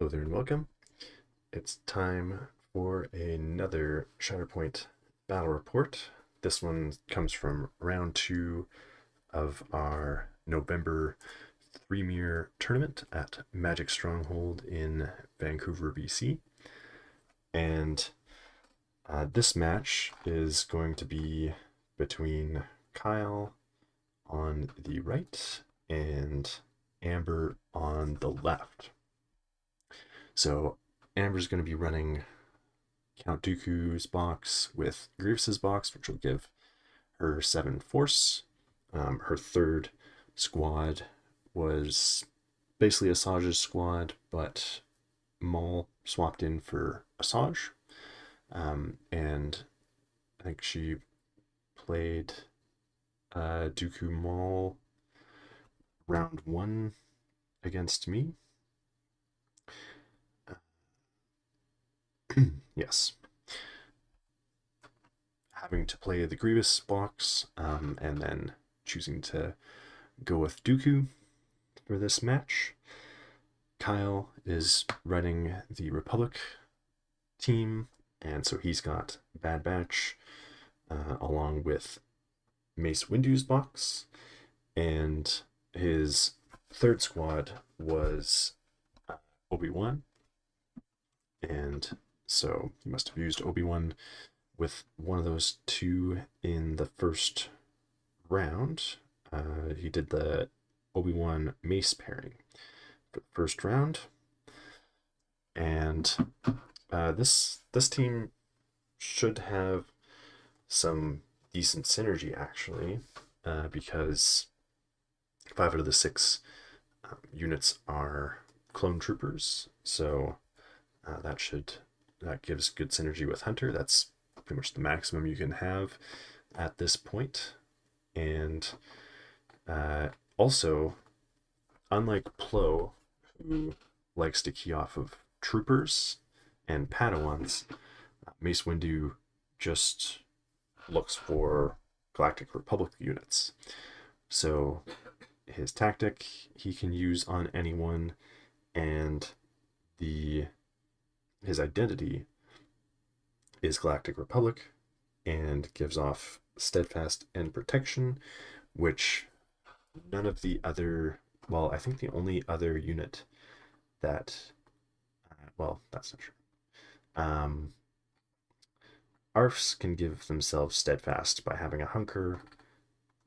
Hello there and welcome. It's time for another Shatterpoint battle report. This one comes from round 2 of our November Threemier tournament at Magic Stronghold in Vancouver, BC. And this match is going to be between Kyle on the right and Amber on the left. So Amber's going to be running Count Dooku's box with Grievous's box, which will give her 7 force. Her third squad was basically Asajj's squad, but Maul swapped in for Asajj. And I think she played Dooku Maul round 1 against me. Yes. Having to play the Grievous box, and then choosing to go with Dooku for this match. Kyle is running the Republic team, and so he's got Bad Batch along with Mace Windu's box, and his third squad was Obi-Wan, and so he must have used Obi-Wan with one of those two in the first round. He did the Obi-Wan Mace pairing for the first round. And this team should have some decent synergy, actually, because 5 out of the 6 units are clone troopers, so that gives good synergy with Hunter. That's pretty much the maximum you can have at this point. And also, unlike Plo, who likes to key off of troopers and Padawans, Mace Windu just looks for Galactic Republic units. So his tactic he can use on anyone, and his identity is Galactic Republic and gives off steadfast and protection, which none of the other, well, I think the only other unit that, well, that's not true. ARFs can give themselves steadfast by having a hunker,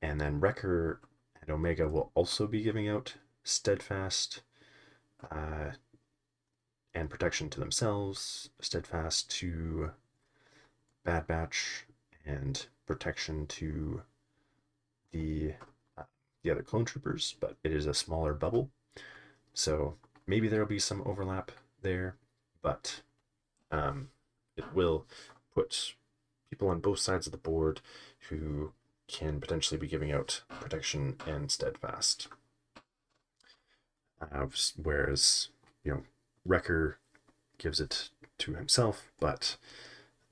and then Wrecker and Omega will also be giving out steadfast and protection to themselves, steadfast to Bad Batch, and protection to the other clone troopers, but it is a smaller bubble, so maybe there'll be some overlap there, but it will put people on both sides of the board who can potentially be giving out protection and steadfast. Whereas, Wrecker gives it to himself, but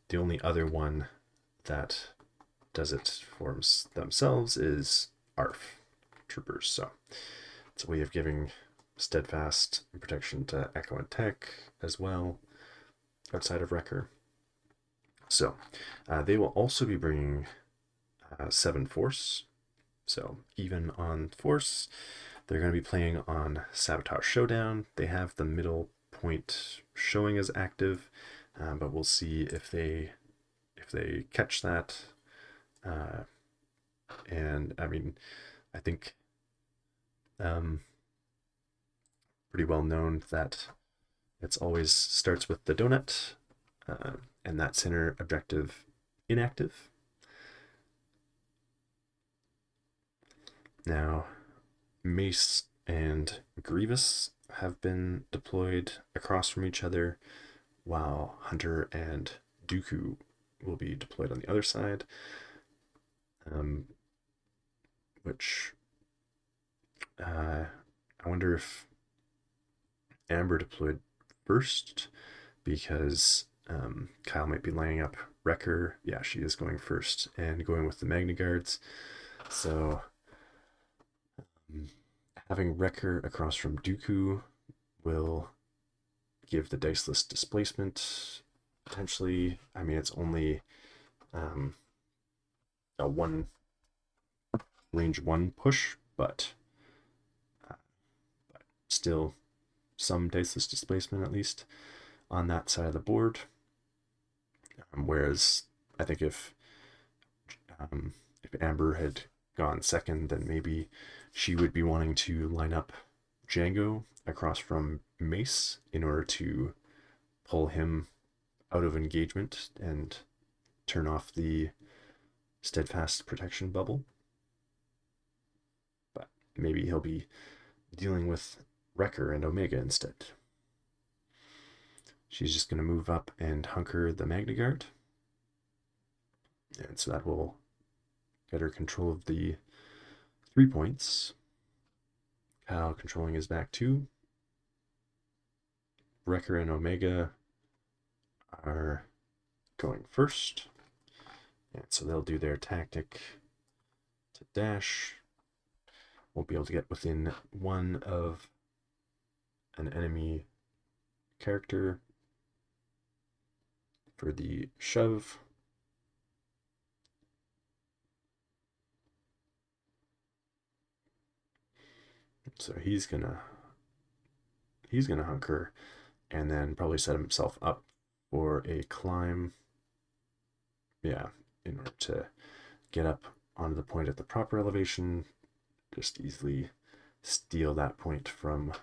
the only other one that does it for themselves is ARF troopers. So it's a way of giving steadfast and protection to Echo and Tech as well, outside of Wrecker. So they will also be bringing 7 Force. So even on Force, they're going to be playing on Sabotage Showdown. They have the middle point showing as active, but we'll see if they catch that. And I mean, I think pretty well known that it's always starts with the donut, and that center objective inactive. Now, Mace and Grievous have been deployed across from each other, while Hunter and Dooku will be deployed on the other side, which I wonder if Amber deployed first, because Kyle might be lining up Wrecker. Yeah, she is going first and going with the Magna Guards. So having Wrecker across from Dooku will give the diceless displacement, potentially. I mean, it's only a one range 1 push, but still some diceless displacement at least on that side of the board. Whereas I think if Amber had gone second, then maybe she would be wanting to line up Django across from Mace in order to pull him out of engagement and turn off the steadfast protection bubble. But maybe he'll be dealing with Wrecker and Omega instead. She's just going to move up and hunker the Magna Guard. And so that will get her control of the 3 points. Kyle controlling his back 2. Wrecker and Omega are going first. And so they'll do their tactic to dash. Won't be able to get within 1 of an enemy character for the shove. So he's gonna hunker and then probably set himself up for a climb. Yeah, in order to get up onto the point at the proper elevation, just easily steal that point from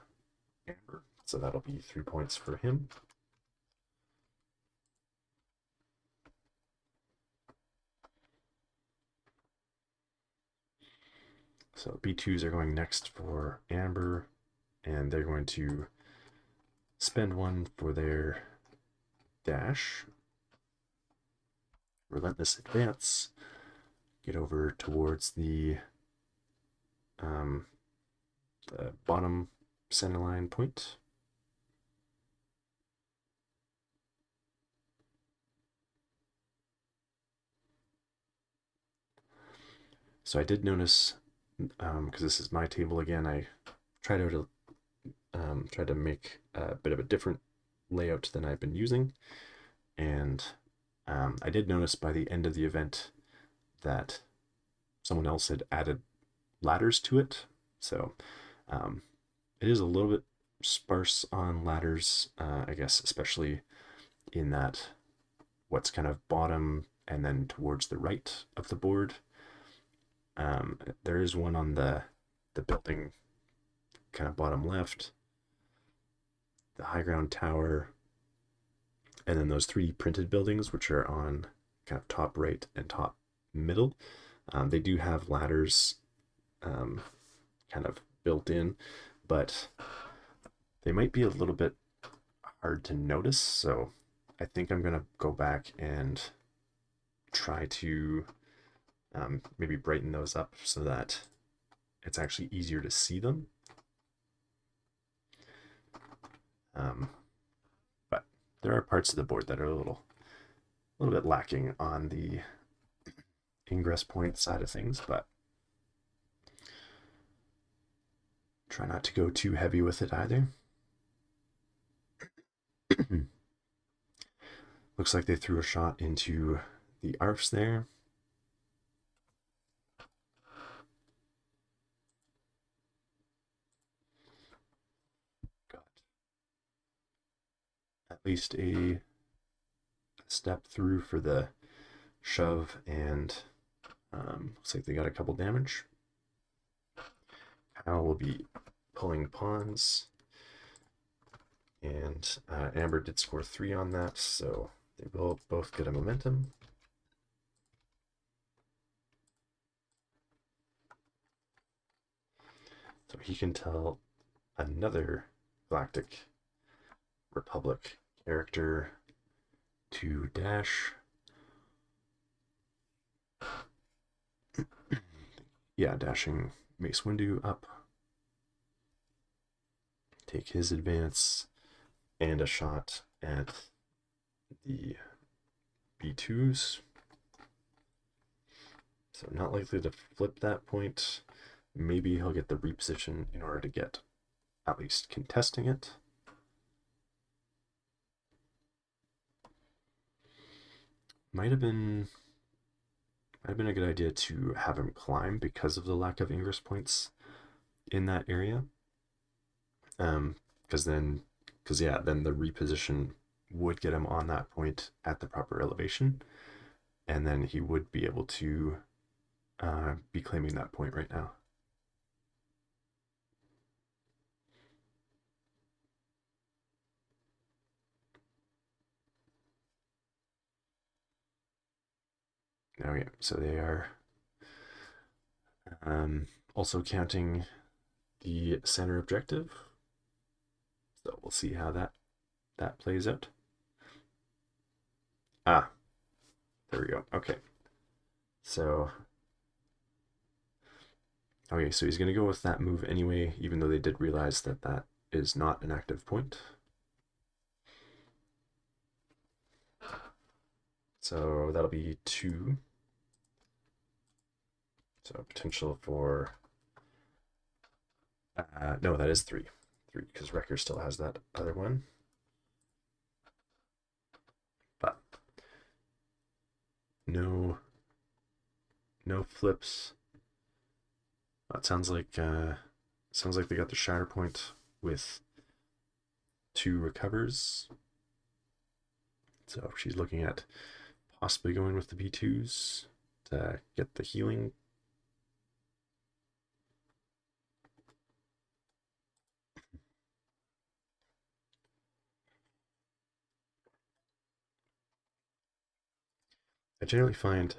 Amber. So that'll be 3 points for him. So B2s are going next for Amber, and they're going to spend 1 for their dash. Relentless advance. Get over towards the bottom center line point. So I did notice, because this is my table again, I tried to make a bit of a different layout than I've been using, and I did notice by the end of the event that someone else had added ladders to it. So it is a little bit sparse on ladders, I guess, especially in that what's kind of bottom and then towards the right of the board. There is one on the building kind of bottom left, the high ground tower, and then those 3D printed buildings, which are on kind of top right and top middle. They do have ladders kind of built in, but they might be a little bit hard to notice. So I think I'm going to go back and try to maybe brighten those up so that it's actually easier to see them. But there are parts of the board that are a little bit lacking on the ingress point side of things, but try not to go too heavy with it either. Looks like they threw a shot into the ARFs there. Got at least a step through for the shove, and looks like they got a couple damage. Kyle will be pulling pawns, and Amber did score 3 on that, so they will both get a momentum. So he can tell another Galactic Republic character to dash. Yeah, dashing Mace Windu up. Take his advance and a shot at the B2s. So not likely to flip that point. Maybe he'll get the reposition in order to get at least contesting it. might have been a good idea to have him climb because of the lack of ingress points in that area. Because then, then the reposition would get him on that point at the proper elevation, and then he would be able to be claiming that point right now. Okay, so they are also counting the center objective. So we'll see how that plays out. Ah, there we go. Okay. So he's going to go with that move anyway, even though they did realize that that is not an active point. So that'll be 2. So potential for... no, that is 3. 3, because Wrecker still has that other one. But no flips. That sounds like they got the Shatterpoint with 2 recovers. So she's looking at possibly going with the B2s to get the healing. I generally find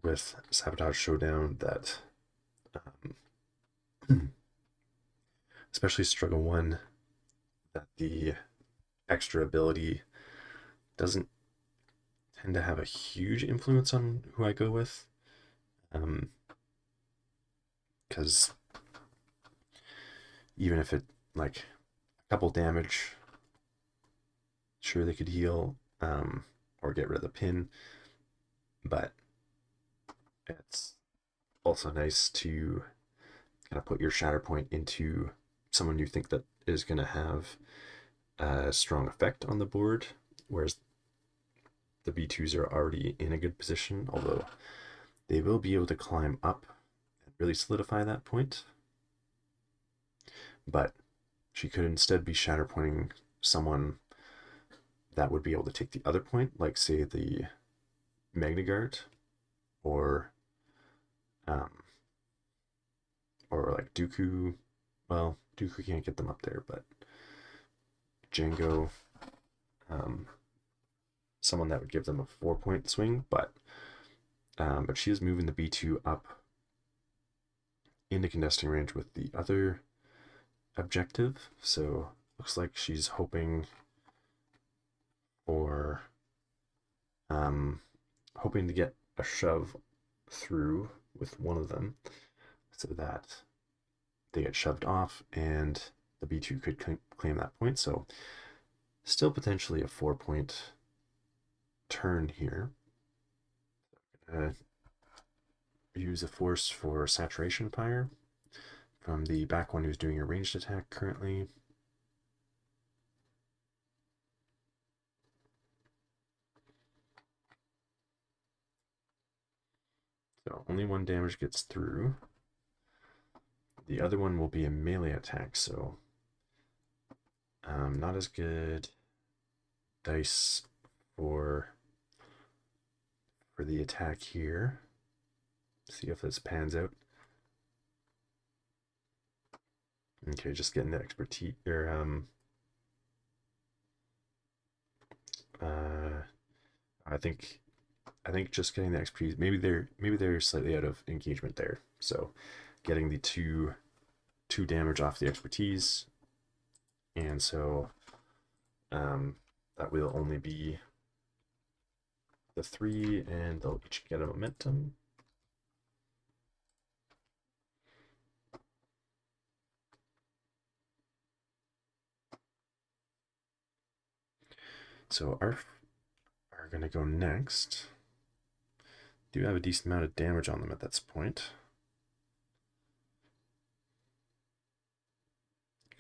with Sabotage Showdown that, especially Struggle 1, that the extra ability doesn't tend to have a huge influence on who I go with. Because even if it, like, a couple damage, sure they could heal or get rid of the pin, but it's also nice to kind of put your Shatterpoint into someone you think that is going to have a strong effect on the board, whereas the B2s are already in a good position, although they will be able to climb up and really solidify that point. But she could instead be Shatterpointing someone that would be able to take the other point, like say the Magnagard, or like Dooku. Well, Dooku can't get them up there, but Django, someone that would give them a 4-point swing, but she is moving the B2 up into contesting range with the other objective, so looks like she's hoping for hoping to get a shove through with one of them so that they get shoved off and the B2 could claim that point. So still potentially a 4-point turn here. Use a force for Saturation Fire from the back one who's doing a ranged attack currently. So only 1 damage gets through. The other one will be a melee attack, so not as good dice for the attack here. See if this pans out. Okay, just getting the expertise or I think just getting the expertise. Maybe they're slightly out of engagement there. So getting the two damage off the expertise, and so that will only be the 3, and they'll each get a momentum. So Arf are going to go next. Do have a decent amount of damage on them at this point.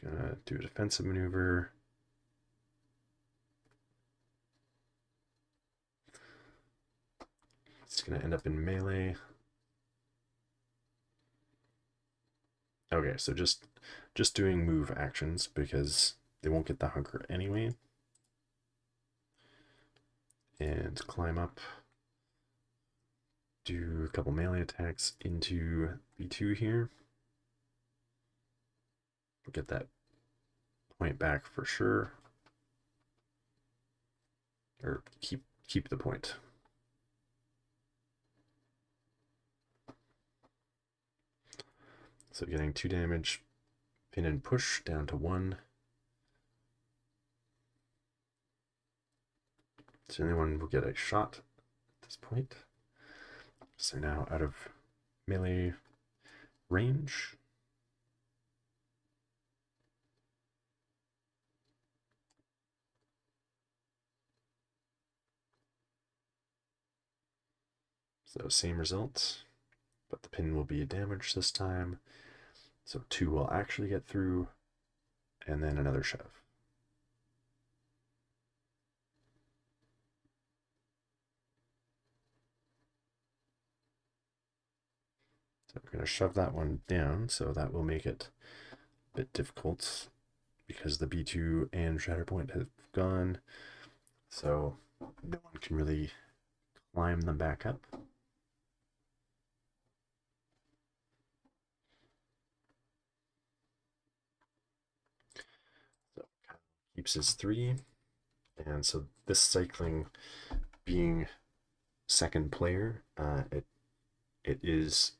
Gonna do a defensive maneuver. It's going to end up in melee. Okay, so just doing move actions because they won't get the hunker anyway. And climb up. Do a couple melee attacks into B2 here. Get that point back for sure. Or keep the point. So getting 2 damage, pin and push down to 1. So anyone will get a shot at this point. So now out of melee range. So same result, but the pin will be damaged this time. So 2 will actually get through, and then another shove. So we're going to shove that one down, so that will make it a bit difficult because the B2 and Shatterpoint have gone. So no one can really climb them back up. So keeps his 3. And so this cycling being second player, it is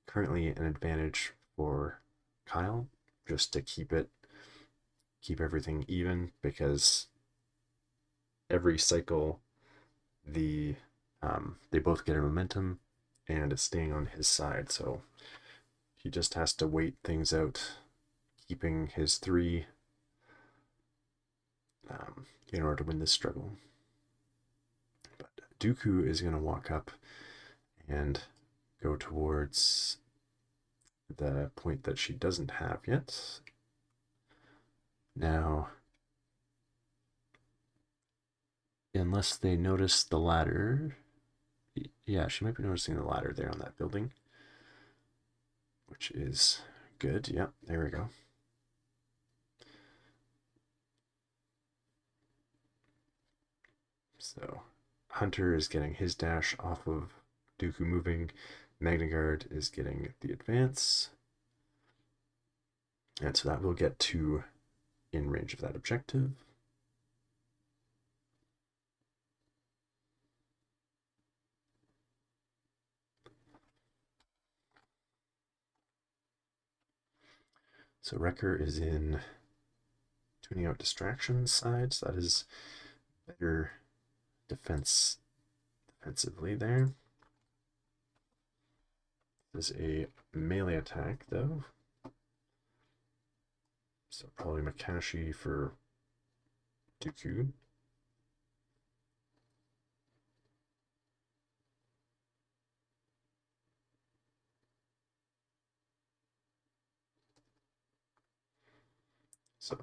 currently an advantage for Kyle just to keep everything even, because every cycle they both get a momentum and it's staying on his side, so he just has to wait things out, keeping his 3 in order to win this struggle. But Dooku is going to walk up and go towards the point that she doesn't have yet. Now, unless they notice the ladder, yeah, she might be noticing the ladder there on that building, which is good. Yep, there we go. So Hunter is getting his dash off of Dooku moving. Magna Guard is getting the advance. And so that will get 2 in range of that objective. So Wrecker is in tuning out distractions side, so that is better defensively there. This is a melee attack though. So probably Makashi for Dooku. So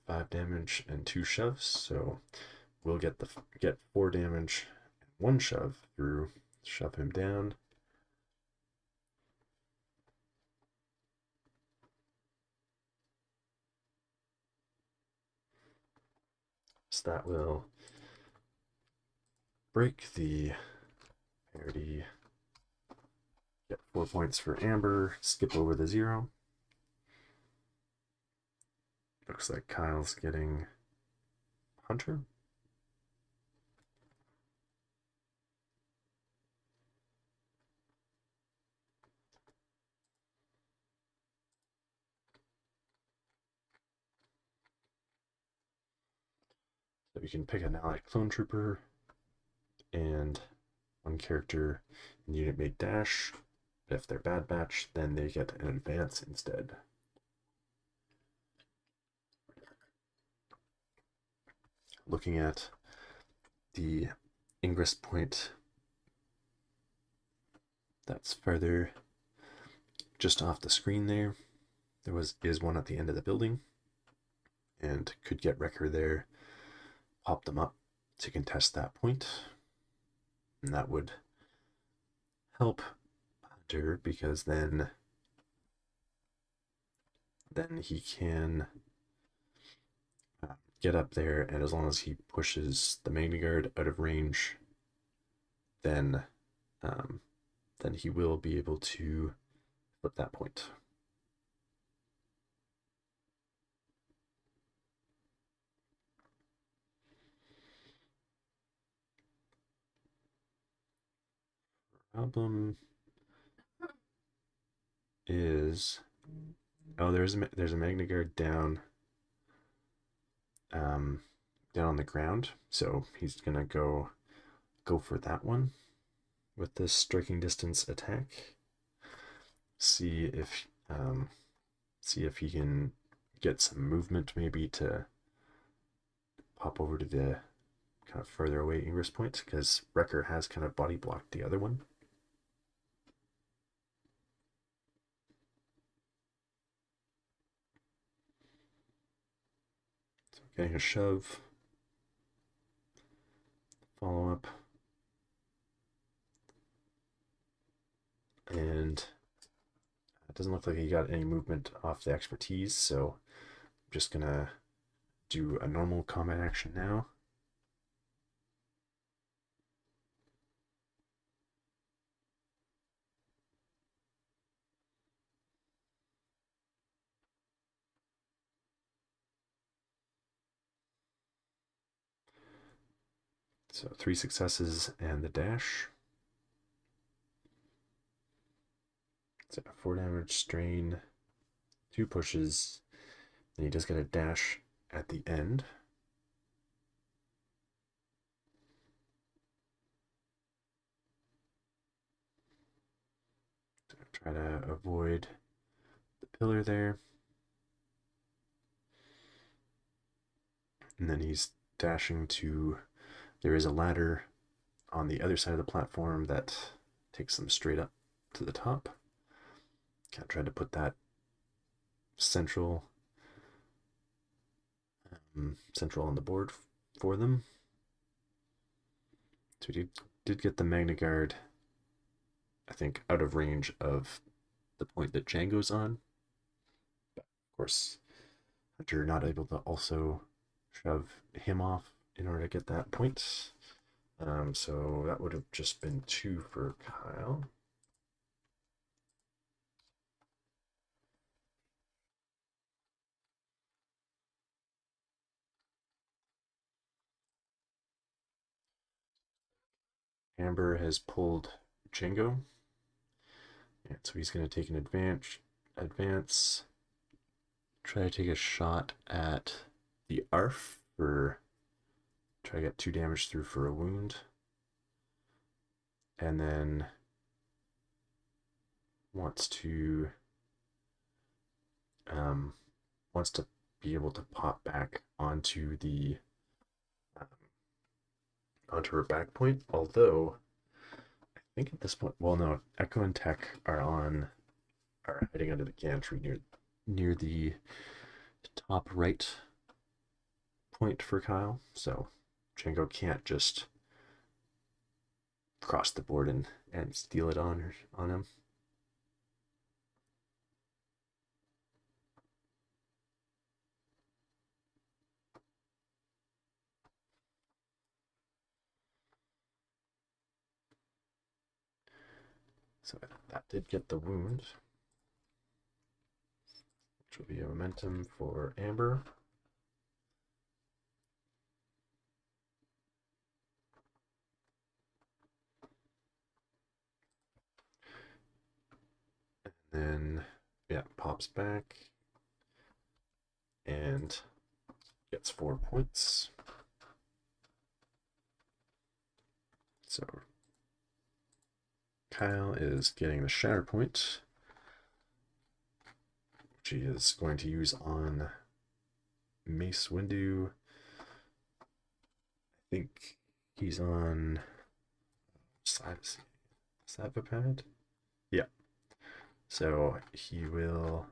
5 damage and 2 shoves. So we'll get 4 damage and 1 shove through. Shove him down. So that will break the parity. Get 4 points for Amber. Skip over the 0. Looks like Kyle's getting Hunter. So you can pick an allied clone trooper and 1 character in the unit mate dash. If they're bad batch, then they get an advance instead. Looking at the ingress point that's further just off the screen there. There is one at the end of the building, and could get Wrecker there, pop them up, to contest that point. And that would help Hunter because then he can get up there, and as long as he pushes the Magna Guard out of range, then he will be able to flip that point. Problem is, oh, there's a Magna Guard down on the ground, so he's gonna go for that one with this striking distance attack. See if he can get some movement, maybe to pop over to the kind of further away ingress point, because Wrecker has kind of body blocked the other one. So getting a shove, follow up, and it doesn't look like he got any movement off the expertise, so I'm just gonna do a normal combat action now. So 3 successes and the dash. So 4 damage, strain, 2 pushes, and he does get a dash at the end. So try to avoid the pillar there. And then he's dashing to, there is a ladder on the other side of the platform that takes them straight up to the top. Kind of try to put that central on the board for them. So he did get the Magna Guard, I think, out of range of the point that Django's on. But of course, Hunter not able to also shove him off in order to get that point. So that would have just been 2 for Kyle. Amber has pulled Django. And so he's going to take an advance, try to take a shot at the ARF for, try to get 2 damage through for a wound. And then wants to be able to pop back onto the onto her back point, although I think at this point, well, no, Echo and Tech are hiding under the gantry near the top right point for Kyle, so Django can't just cross the board and steal it on him. So that did get the wound, which will be a momentum for Amber. And then, yeah, pops back and gets 4 points. So Kyle is getting the Shatterpoint, which he is going to use on Mace Windu. I think he's on Sabotage. Yeah. So he will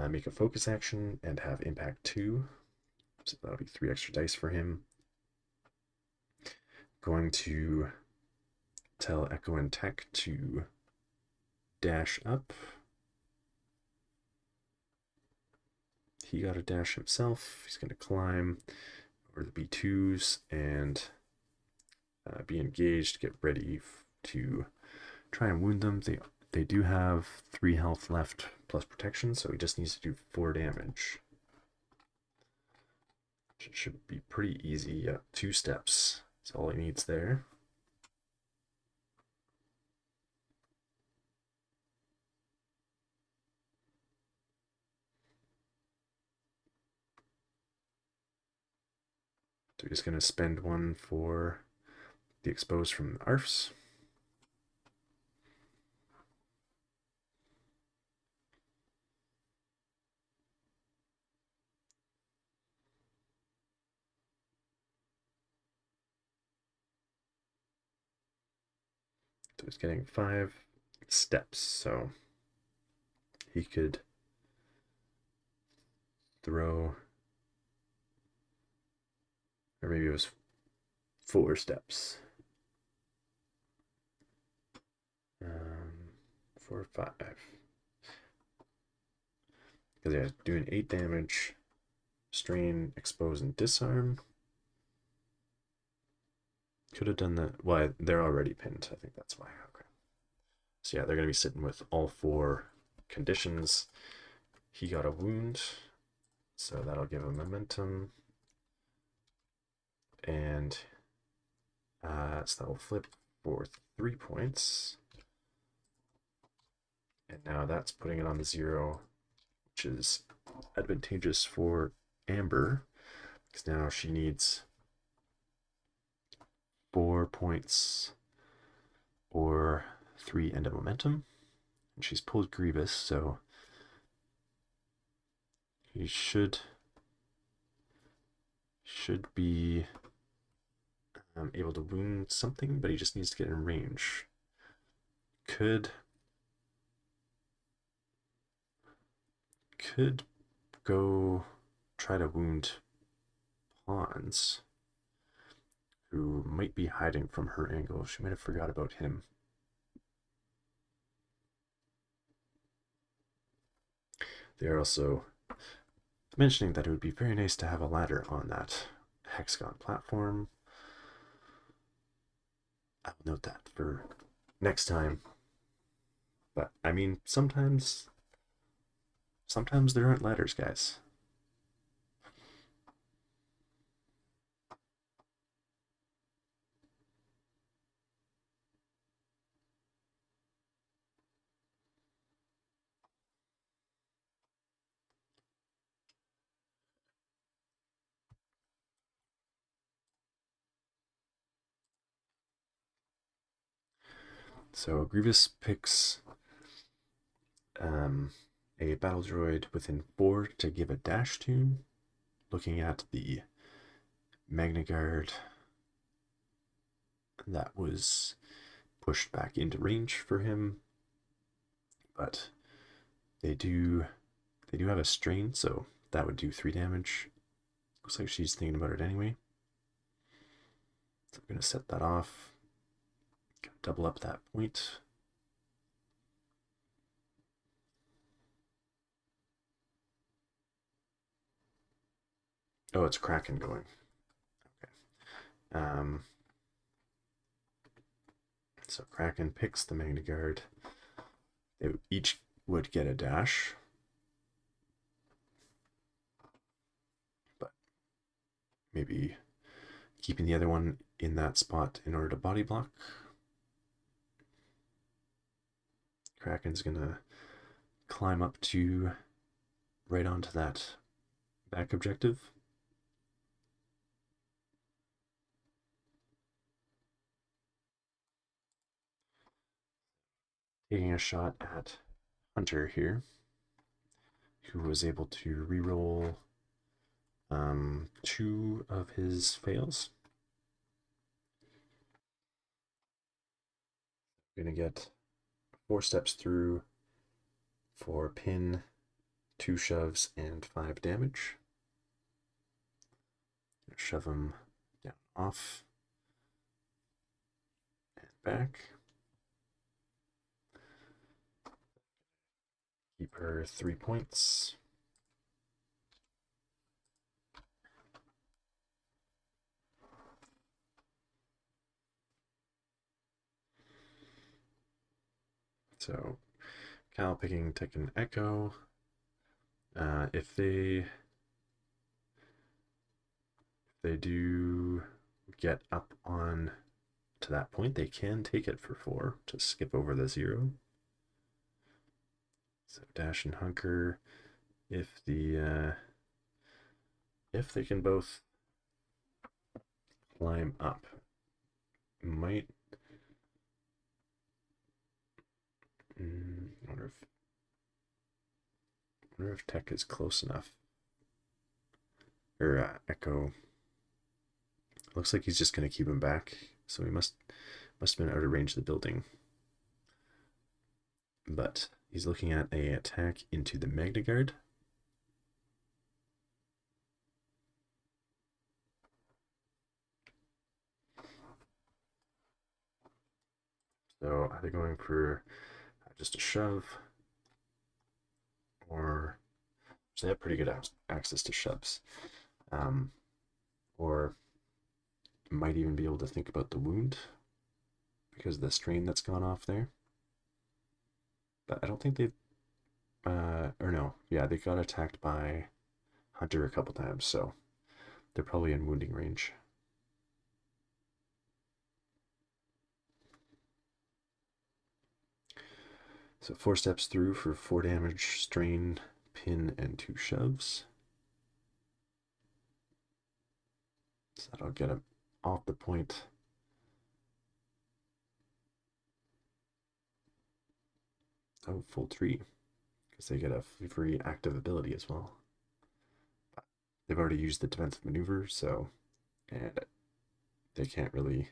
make a focus action and have impact 2. So that'll be 3 extra dice for him. going to tell Echo and Tech to dash up. He got a dash himself. He's going to climb over the B2s and be engaged, get ready to try and wound them. They do have 3 health left plus protection, so he just needs to do 4 damage. It should be pretty easy. 2 steps. That's all he needs there. So we're just going to spend 1 for the expose from the ARFs. So he's getting 5 steps, so he could throw, or maybe it was 4 steps. 4 or 5. Because yeah, doing 8 damage, strain, expose, and disarm. Could have done that. Well, they're already pinned. I think that's why. Okay. So yeah, they're going to be sitting with all 4 conditions. He got a wound, so that'll give him momentum. And so that will flip for 3 points. And now that's putting it on the 0, which is advantageous for Amber, because now she needs 4 points or 3 end of momentum. And she's pulled Grievous, so he should be able to wound something, but he just needs to get in range. Could go try to wound Pawns, who might be hiding from her angle. She might have forgot about him. They're also mentioning that it would be very nice to have a ladder on that hexagon platform. I'll note that for next time. But I mean, sometimes there aren't ladders, guys. So Grievous picks a battle droid within 4 to give a dash to, looking at the Magna Guard that was pushed back into range for him, but they do have a strain, so that would do 3 damage. Looks like she's thinking about it anyway. So I'm going to set that off, double up that point. Oh, it's Kraken going. Okay. So Kraken picks the Magna Guard. They each would get a dash. But maybe keeping the other one in that spot in order to body block. Kraken's gonna climb up to right onto that back objective. Taking a shot at Hunter here, who was able to reroll 2 of his fails. Gonna get 4 steps through for pin, 2 shoves, and 5 damage. Shove him down off. back. Keep her 3 points. So Cal picking Tekken Echo. If they do get up on to that point, they can take it for 4 to skip over the 0. So dash and hunker. If they can both climb up, might wonder if Tech is close enough. Or Echo. Looks like he's just going to keep him back, so he must have been out of range of the building. But he's looking at a attack into the Magna Guard. So are they going for just a shove? Or so they have pretty good access to shoves. Or might even be able to think about the wound because of the strain that's gone off there. But I don't think they've or no, yeah, they got attacked by Hunter a couple times, so they're probably in wounding range. So 4 steps through for 4 damage, strain, pin, and 2 shoves. So that'll get him off the point. Oh, full 3. Because they get a free active ability as well. But they've already used the defensive maneuver, so and they can't really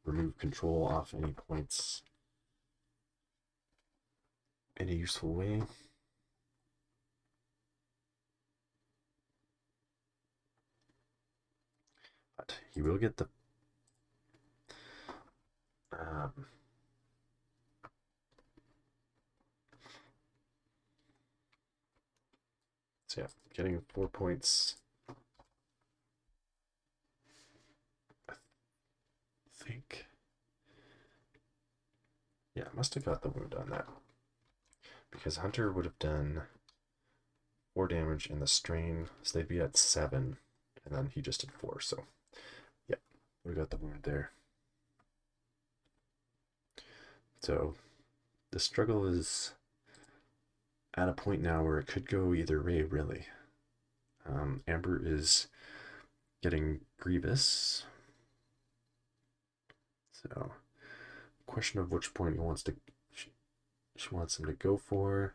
remove control off any points in a useful way. But he will get the so yeah, getting 4 points. I think, yeah, must have got the wound on that because Hunter would have done 4 damage in the strain, so they'd be at 7, and then he just did 4. So yeah, we got the wound there. So the struggle is at a point now where it could go either way, really. Amber is getting Grievous. So, question of which point she wants him to go for.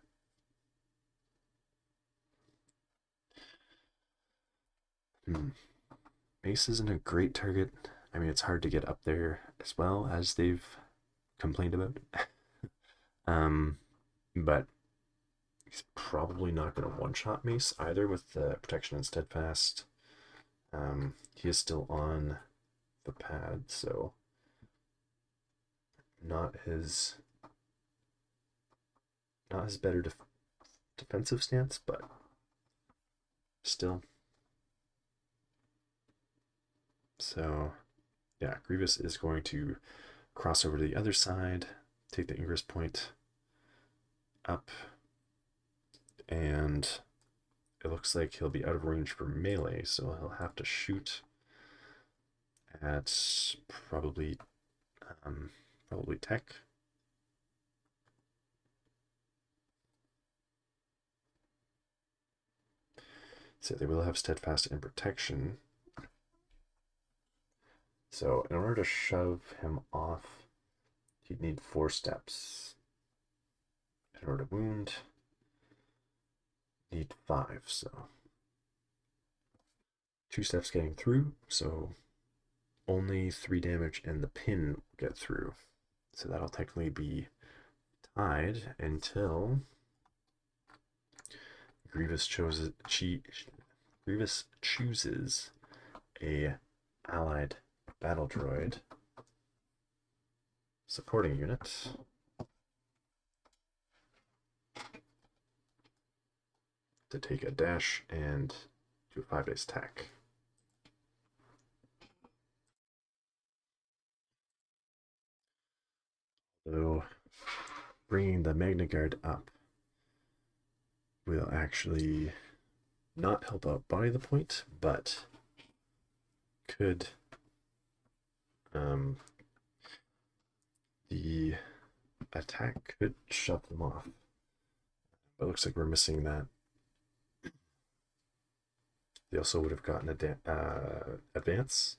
Mace isn't a great target. I mean, it's hard to get up there as well, as they've complained about. But he's probably not going to one-shot Mace either with the protection and steadfast. He is still on the pad, so not his better defensive stance, but still. So yeah, Grievous is going to cross over to the other side, take the Ingress point up, and it looks like he'll be out of range for melee, so he'll have to shoot at probably Tech. So they will have steadfast and protection. So in order to shove him off, he'd need 4 steps. In order to wound, need 5. So 2 steps getting through, so only 3 damage and the pin will get through. So that'll technically be tied until Grievous chooses a allied battle droid supporting unit to take a dash and do a 5-days attack. So bringing the Magna Guard up will actually not help out body the point, but could the attack could shove them off. But it looks like we're missing that. They also would have gotten a advance.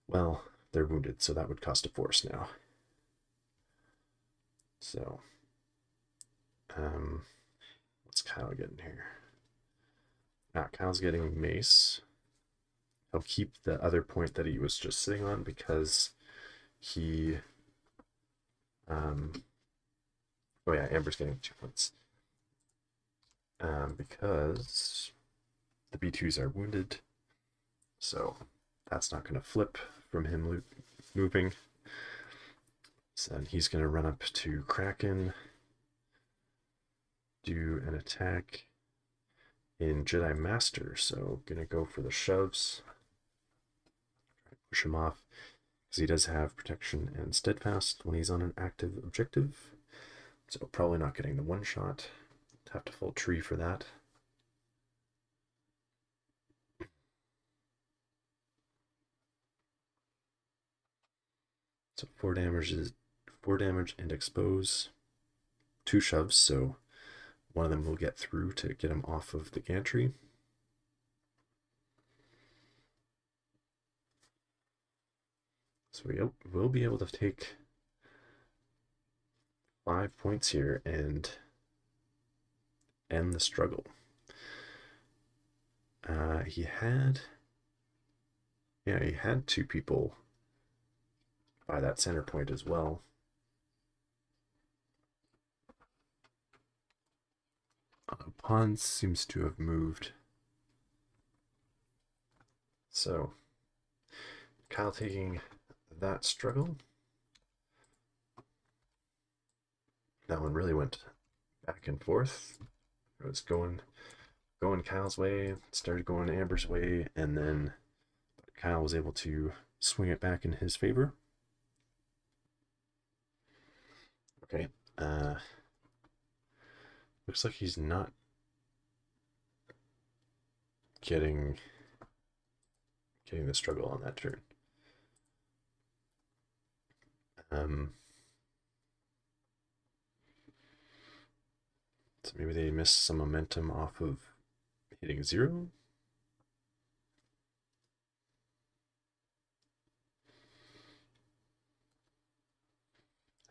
Well, they're wounded, so that would cost a force now. So, what's Kyle getting here? Kyle's getting Mace. He'll keep the other point that he was just sitting on because he... oh yeah, Amber's getting 2 points. Because the B2s are wounded, so that's not going to flip from him moving. So then he's going to run up to Kraken, do an attack in Jedi Master, so going to go for the shoves, push him off, because he does have protection and steadfast when he's on an active objective, so probably not getting the one shot. Have to full tree for that. So 4 damage and expose. 2 shoves, so one of them will get through to get him off of the gantry. So we'll be able to take 5 points here and end the struggle. He had 2 people by that center point as well. Pawns seems to have moved. So Kyle taking that struggle. That one really went back and forth. It was going Kyle's way, started going Amber's way, and then Kyle was able to swing it back in his favor. Okay, looks like he's not getting the struggle on that turn. So maybe they missed some momentum off of hitting 0.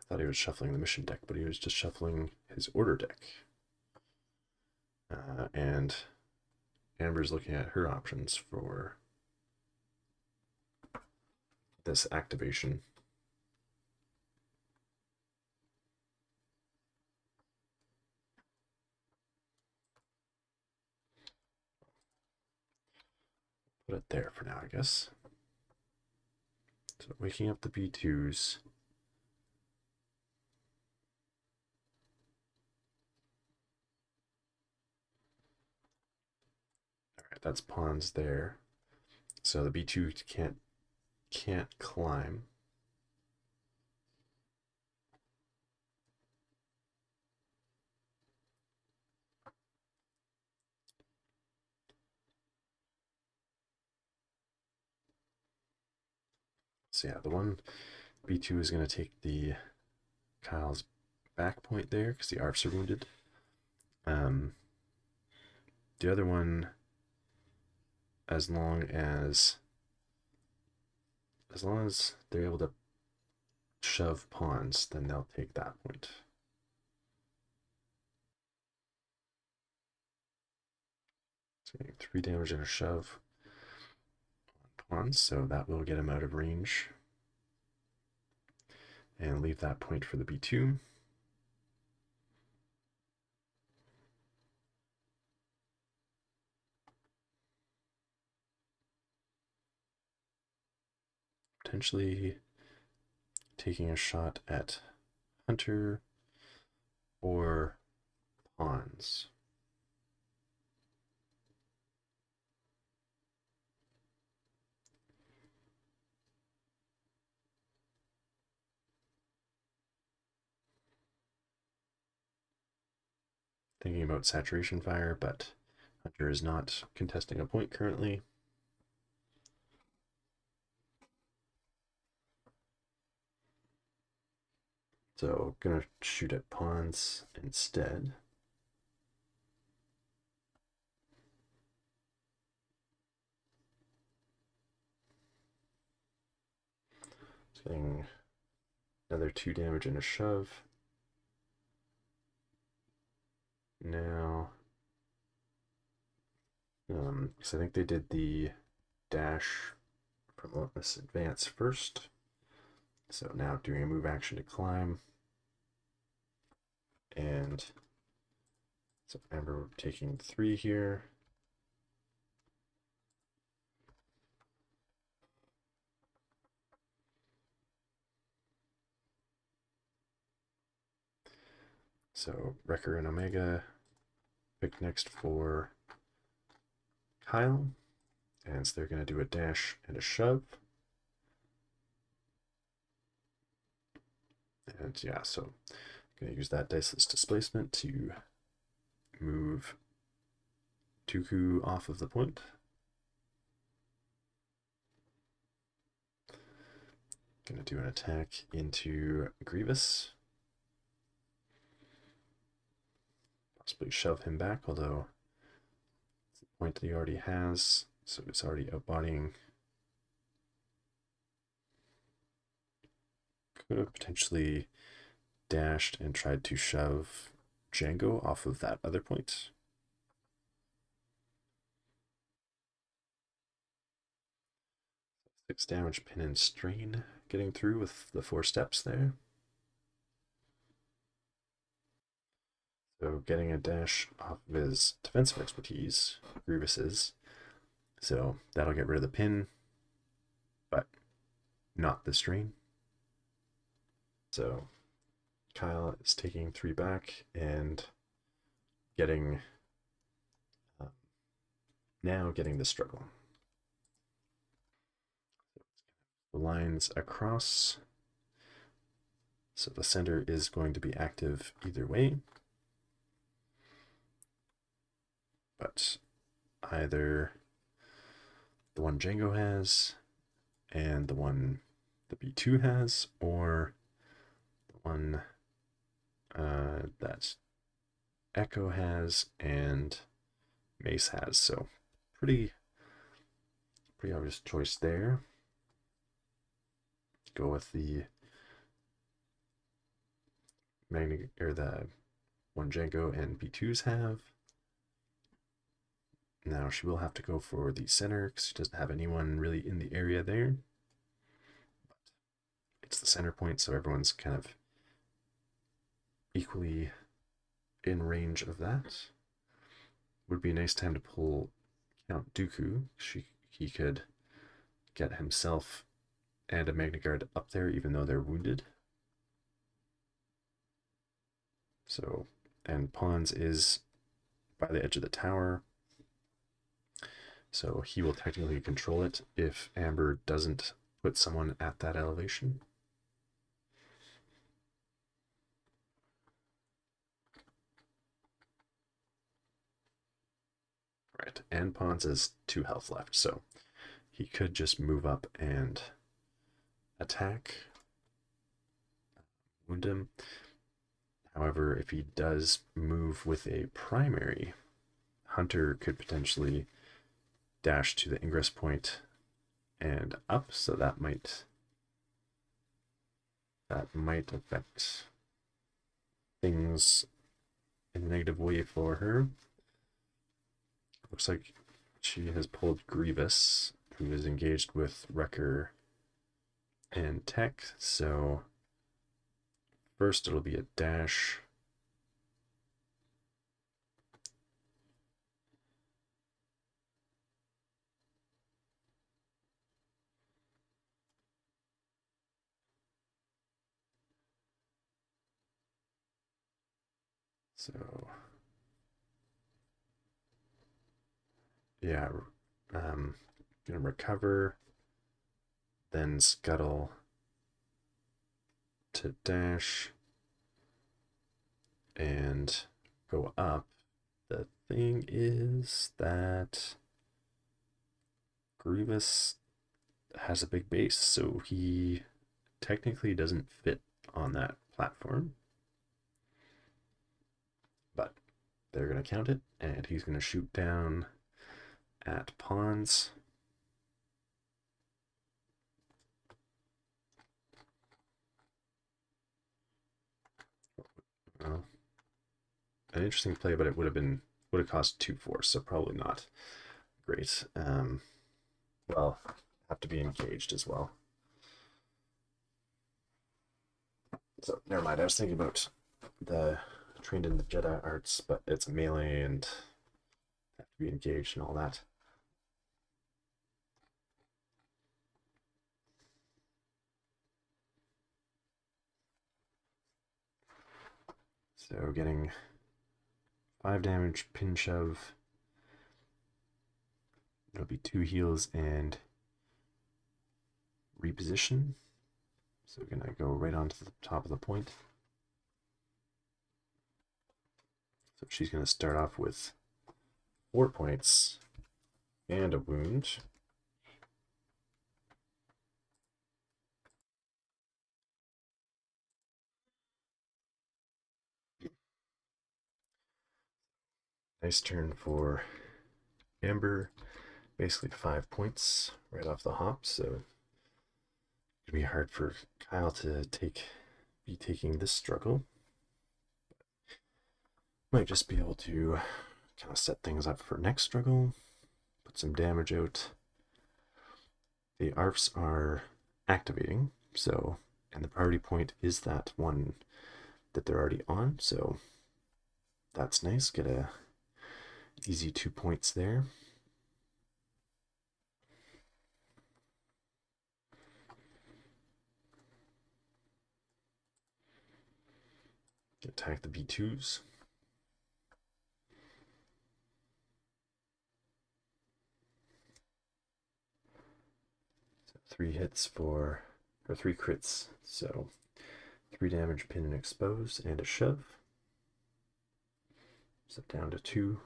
I thought he was shuffling the mission deck, but he was just shuffling his order deck. And Amber's looking at her options for this activation. Put it there for now, I guess. So waking up the B2s. All right, that's pawns there. So the B2 can't climb. So yeah, the one B2 is going to take the Kyle's back point there because the ARFs are wounded. The other one, as long as they're able to shove pawns, then they'll take that point. So 3 damage and a shove on pawns, so that will get him out of range. And leave that point for the B2. potentially taking a shot at Hunter or pawns. Thinking about saturation fire, but Hunter is not contesting a point currently. So gonna shoot at pawns instead. Getting another 2 damage and a shove. Now, because I think they did the dash from this advance first. So now doing a move action to climb. And so Amber taking 3 here. So Wrecker and Omega pick next for Kyle. And so they're going to do a dash and a shove. And yeah, so I'm going to use that diceless displacement to move Dooku off of the point. Going to do an attack into Grievous. Possibly shove him back, although it's the point that he already has, so it's already outbodying. Could have potentially dashed and tried to shove Django off of that other point. Six damage, pin and strain, getting through with the 4 steps there. So getting a dash off of his defensive expertise, Grievous's. So that'll get rid of the pin, but not the strain. So Kyle is taking 3 back and getting now getting the struggle. The lines across. So the center is going to be active either way. But either the one Django has and the one the B2 has, or the one that Echo has and Mace has. So pretty obvious choice there. Go with the the one Django and B2s have. Now she will have to go for the center because she doesn't have anyone really in the area there. But it's the center point, so everyone's kind of equally in range of that. Would be a nice time to pull Count Dooku. He could get himself and a Magna Guard up there even though they're wounded. So, and Pawns is by the edge of the tower. So he will technically control it if Amber doesn't put someone at that elevation. Right, and Pawns has 2 health left, so he could just move up and attack, wound him. However, if he does move with a primary, Hunter could potentially dash to the ingress point and up, so that might affect things in a negative way for her. Looks like she has pulled Grievous, who is engaged with Wrecker and Tech, so first it'll be a dash. So yeah, gonna recover, then scuttle to dash and go up. The thing is that Grievous has a big base, so he technically doesn't fit on that platform. But they're going to count it, and he's going to shoot down at pawns. Well, an interesting play, but it would have cost 2 force, so probably not great. Well, have to be engaged as well. So never mind. I was thinking about the trained in the Jedi arts, but it's melee and have to be engaged and all that. So getting 5 damage, pin shove. It'll be 2 heals and reposition. So we're gonna go right onto the top of the point. So she's gonna start off with 4 points and a wound. Nice turn for Amber. Basically 5 points right off the hop, so it'd be hard for Kyle to be taking this struggle. Might just be able to kind of set things up for next struggle, put some damage out. The ARFs are activating, so, and the priority point is that one that they're already on, so that's nice. Get a easy 2 points there. Attack the B2s. So 3 hits or 3 crits. So 3 damage, pin and expose, and a shove. So down to 2.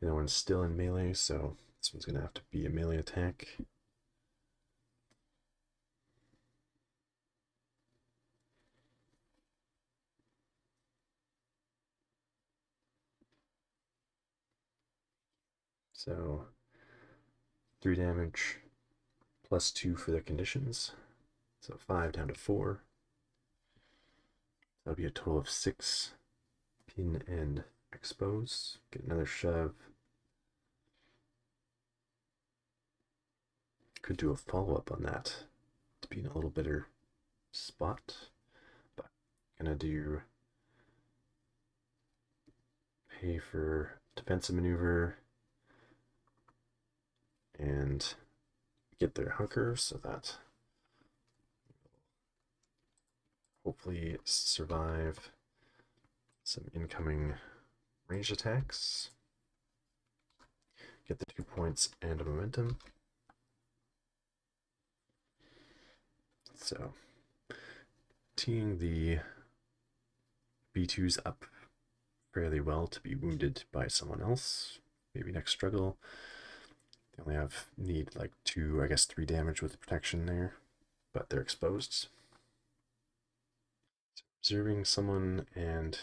The other one's still in melee, so this one's going to have to be a melee attack. So 3 damage plus 2 for the conditions. So 5 down to 4. That'll be a total of 6 pin and expose. Get another shove. Could do a follow-up on that to be in a little better spot, but gonna do pay for defensive maneuver and get their hunker so that hopefully survive some incoming ranged attacks. Get the 2 points and a momentum. So teeing the B2s up fairly well to be wounded by someone else. Maybe next struggle. They only need like 2, I guess 3 damage with protection there, but they're exposed. So observing someone and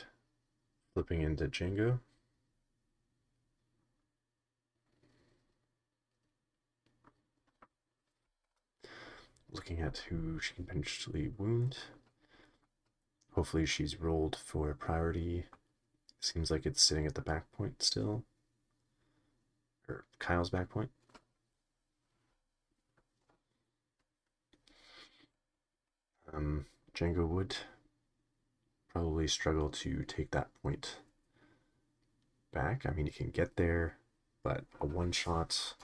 flipping into Django. Looking at who she can potentially wound. Hopefully she's rolled for priority. Seems like it's sitting at the back point still. Or Kyle's back point. Django would probably struggle to take that point back. I mean, he can get there but a one-shot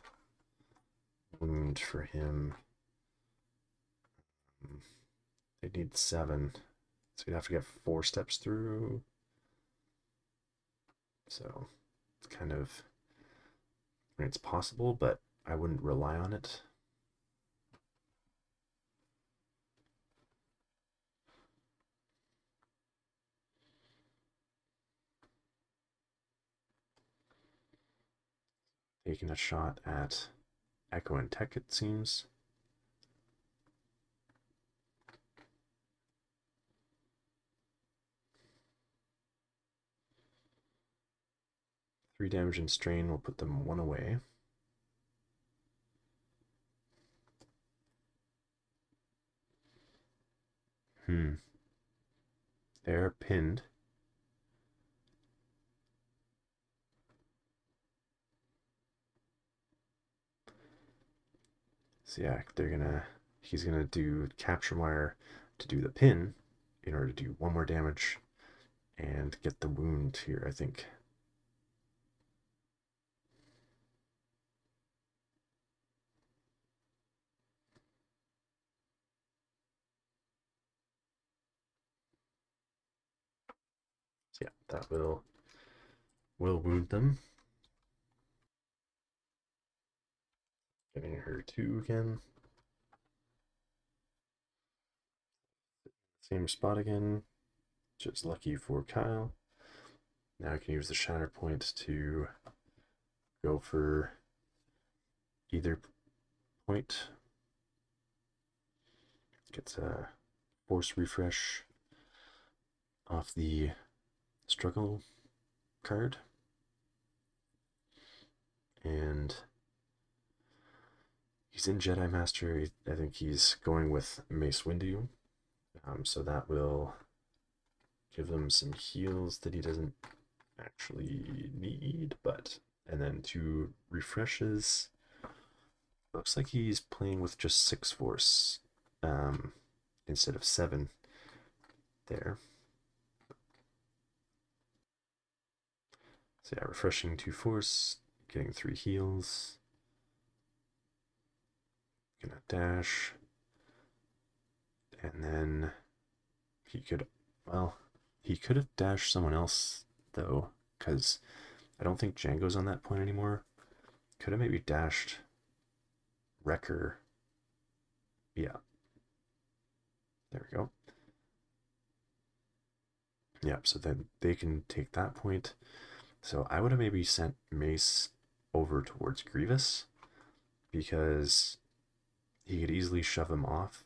wound for him. They need 7, so you'd have to get 4 steps through. So it's kind of, I mean, it's possible, but I wouldn't rely on it. Taking a shot at Echo and Tech, it seems. Three damage and strain will put them 1 away. They're pinned. So yeah, he's gonna do capture wire to do the pin in order to do 1 more damage and get the wound here, I think. So yeah, that will wound them. Getting her 2 again. Same spot again, just lucky for Kyle. Now I can use the Shatterpoint to go for either point. Gets a force refresh off the struggle card. And he's in Jedi Master. I think he's going with Mace Windu. So that will give him some heals that he doesn't actually need, but, and then 2 refreshes. Looks like he's playing with just 6 force instead of 7 there. So yeah, refreshing 2 force, getting 3 heals. Gonna dash. And then he could, well, he could have dashed someone else though, because I don't think Django's on that point anymore. Could have maybe dashed Wrecker. Yeah. There we go. Yeah, so then they can take that point. So I would have maybe sent Mace over towards Grievous, because he could easily shove him off.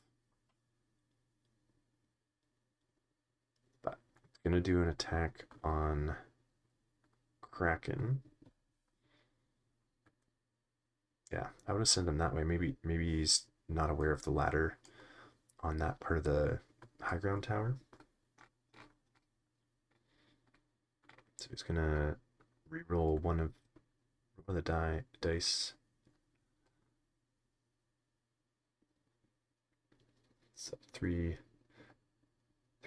But it's going to do an attack on Kraken. Yeah, I would have sent him that way. Maybe he's not aware of the ladder on that part of the high ground tower. So he's gonna reroll one of the dice. So three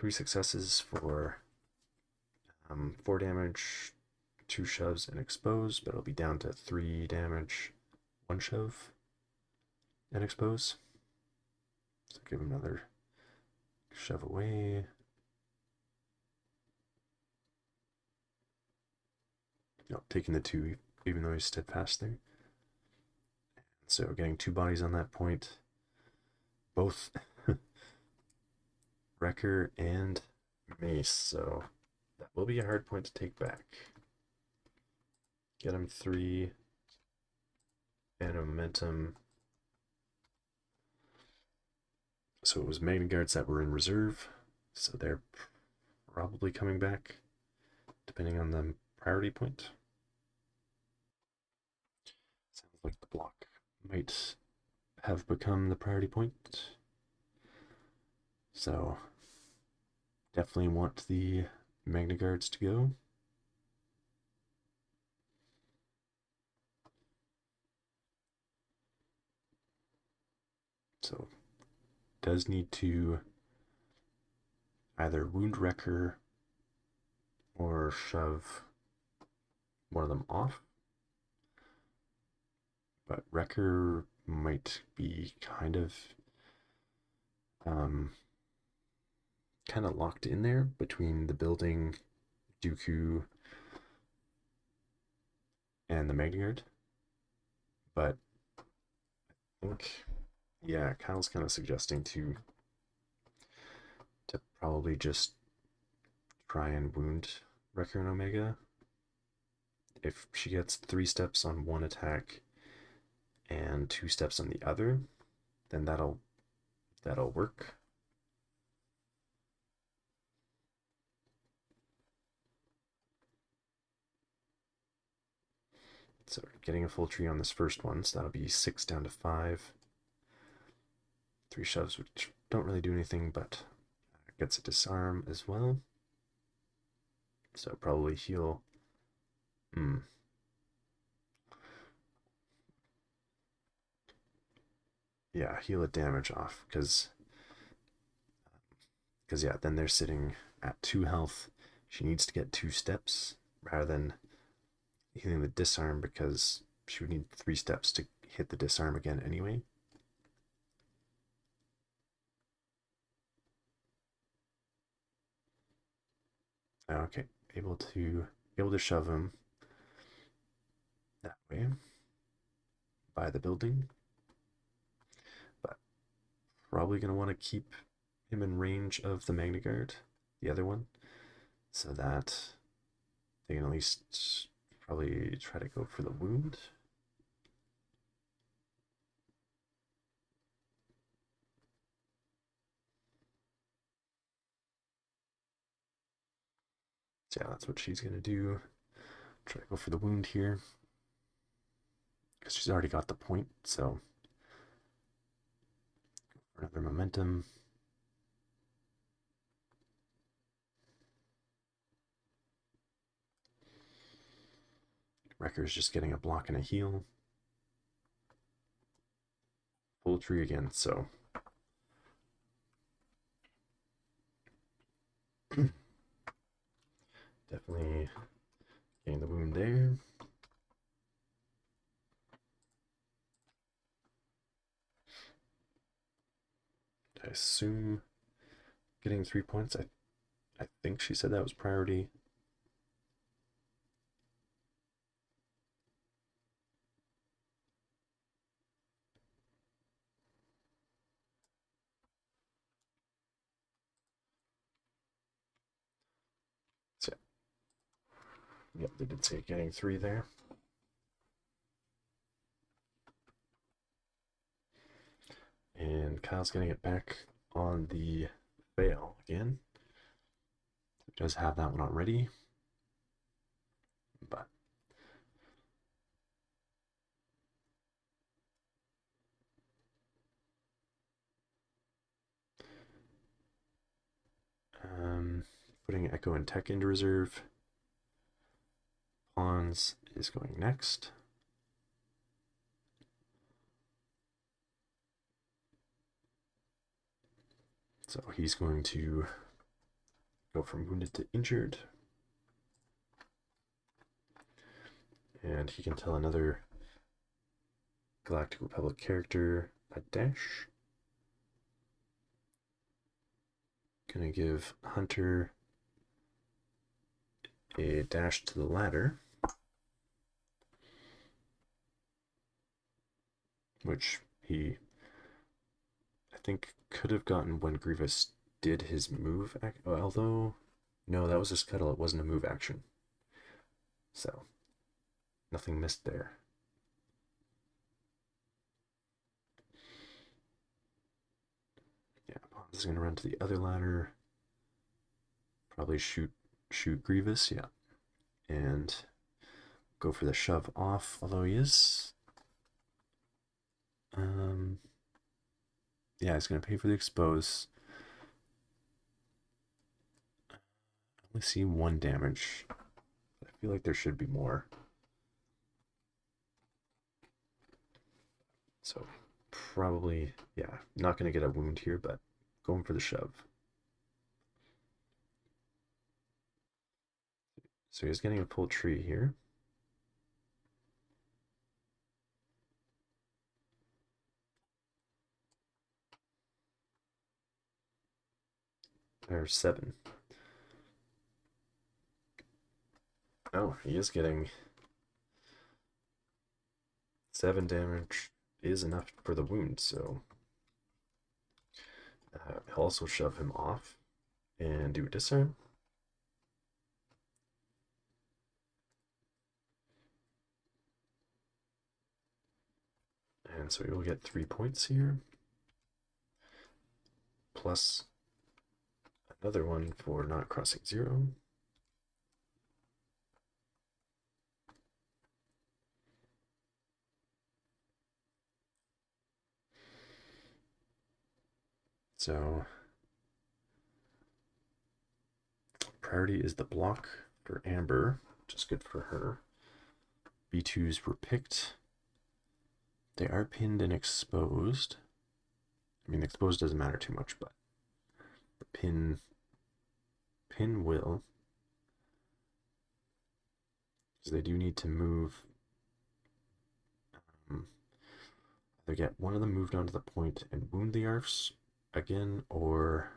successes for 4 damage, 2 shoves, and expose, but it'll be down to 3 damage, 1 shove, and expose. So give him another shove away. No, taking the 2, even though he's steadfast there. So getting 2 bodies on that point. Both Wrecker and Mace, so that will be a hard point to take back. Get him 3 and a momentum. So it was Magna Guards that were in reserve, so they're probably coming back, depending on the priority point. Sounds like the block might have become the priority point. So definitely want the Magna Guards to go. So does need to either wound Wrecker or shove one of them off. but Wrecker might be um, kind of locked in there between the building, Dooku, and the Magna. But I think, yeah, Kyle's kind of suggesting to probably just try and wound Wrecker and Omega. If she gets 3 steps on one attack and 2 steps on the other, then that'll work. So getting a full tree on this first one, so that'll be 6 down to 5. 3 shoves, which don't really do anything, but gets a disarm as well. So probably heal. Yeah, heal a damage off, because yeah, then they're sitting at 2 health. She needs to get 2 steps rather than healing the disarm, because she would need 3 steps to hit the disarm again anyway. Okay, able to shove him that way by the building, but probably gonna want to keep him in range of the Magna Guard, the other one, so that they can at least probably try to go for the wound. So yeah, that's what she's gonna do. Try to go for the wound here, because she's already got the point, so another momentum. Wrecker's just getting a block and a heal. Full tree again, so definitely getting the wound there. I assume getting 3 points. I think she said that was priority. So, yep, they did say getting 3 there. And Kyle's getting it back on the fail again. He does have that one already, but putting Echo and Tech into reserve. Pawns is going next. So he's going to go from wounded to injured. And he can tell another Galactic Republic character a dash. Gonna give Hunter a dash to the ladder, which he, I think, could have gotten when Grievous did his move. Although, no, that was a scuttle. It wasn't a move action. So, nothing missed there. Yeah, Pons is going to run to the other ladder. Probably shoot Grievous, yeah. And go for the shove off, although he is... yeah, he's going to pay for the expose. I only see 1 damage. I feel like there should be more. So probably, yeah, not going to get a wound here, but going for the shove. So he's getting a full tree here. Or 7. Oh, he is getting 7 damage is enough for the wound, so he'll also shove him off and do a disarm. And so he will get 3 points here, plus another one for not crossing 0. So priority is the block for Amber, which is good for her. B2s were picked. They are pinned and exposed. I mean, exposed doesn't matter too much, but the pin will, because they do need to move. Either get one of them moved onto the point and wound the Arfs again, or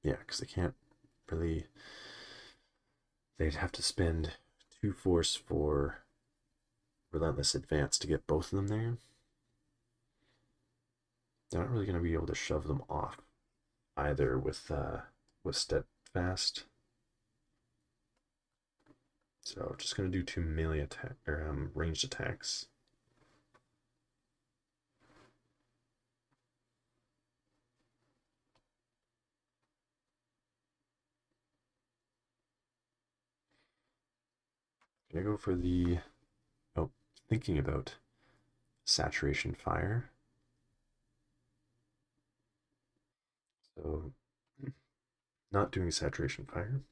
yeah, because they can't really. They'd have to spend 2 force for Relentless Advance to get both of them there. They're not really going to be able to shove them off either with Steadfast. So just going to do 2 melee attack or ranged attacks. Gonna go for the thinking about Saturation Fire. So not doing Saturation Fire.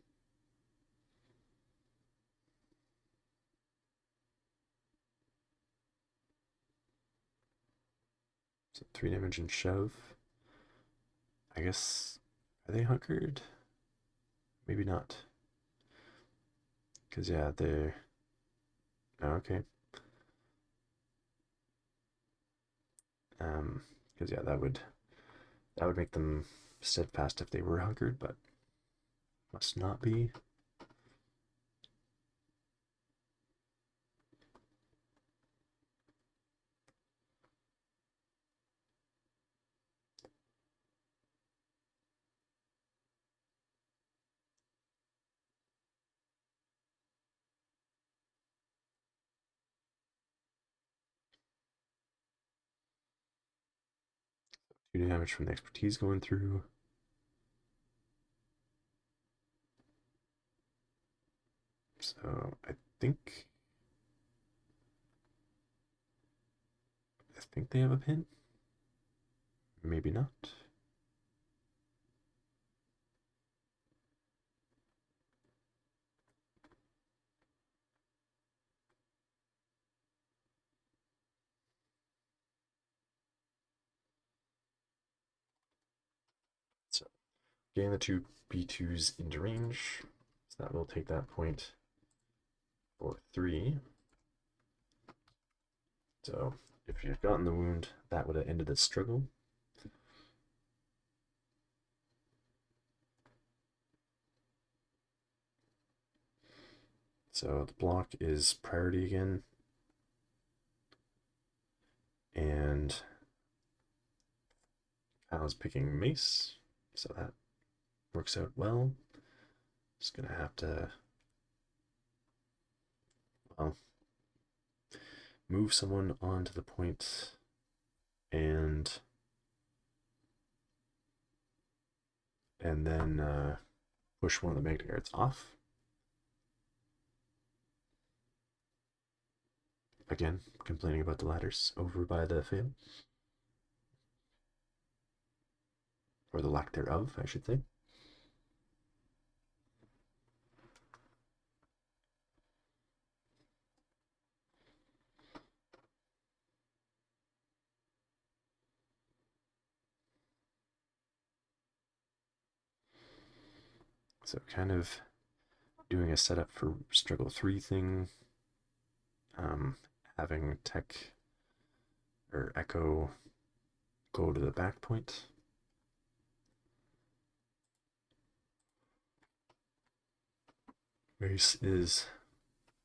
So 3 damage and shove. I guess, are they hunkered? Maybe not. Because yeah, they're okay. Because yeah, that would make them steadfast if they were hunkered, but must not be. Two damage from the expertise going through. So I think they have a pin. Maybe not. So getting the 2 B2s into range. So that will take that point for 3. So if you've gotten the wound, that would have ended the struggle. So the block is priority again. And Kyle's picking Mace, so that works out well. Just gonna have to, well, move someone onto the point and then push one of the Magna Guards off. Again, complaining about the ladders over by the fail. Or the lack thereof, I should say. So kind of doing a setup for struggle 3 thing. Having Tech or Echo go to the back point. Mace is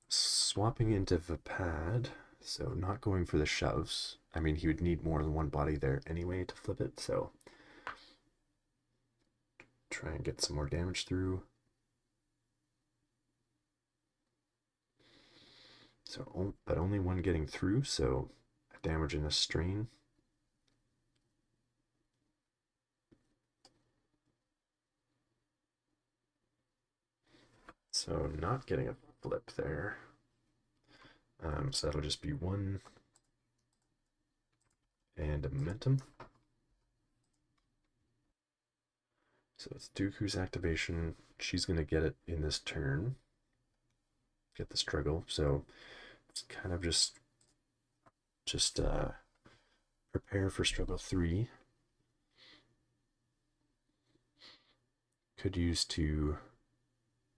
swapping into Vapad, so not going for the shoves. I mean, he would need more than one body there anyway to flip it, so try and get some more damage through. So, but only one getting through, so a damage and a strain. So not getting a flip there. So that'll just be one and a momentum. So it's Dooku's activation. She's going to get it in this turn. Get the struggle. So it's kind of just prepare for struggle 3. Could use to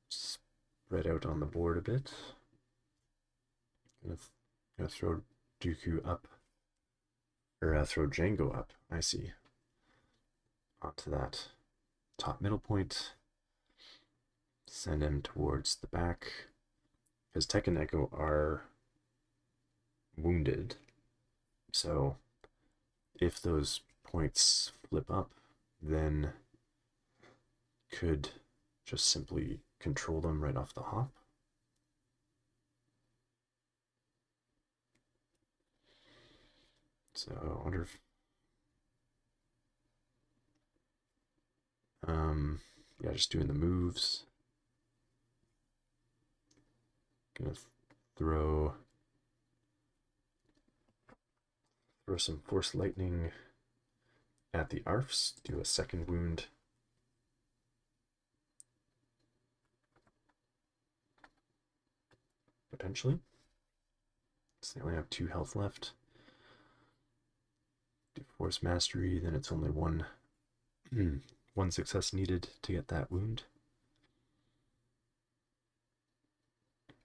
spread out on the board a bit. Gonna throw Dooku up, or throw Jango up. I see. Onto that top middle point. Send him towards the back, because Tech and Echo are wounded. So if those points flip up, then could just simply control them right off the hop. So I wonder if yeah, just doing the moves. Gonna throw some Force Lightning at the ARFs, do a second wound. Potentially. So they only have 2 health left. Do Force Mastery, then it's only one one success needed to get that wound.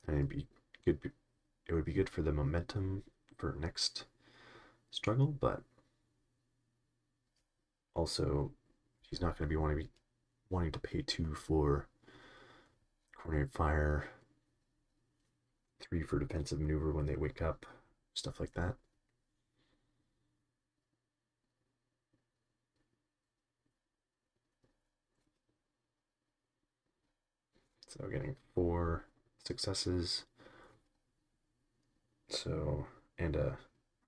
And it'd be good. It would be good for the momentum for next struggle, but also he's not going to be wanting to pay 2 for coordinate fire, 3 for defensive maneuver when they wake up, stuff like that. So getting 4 successes. So, and a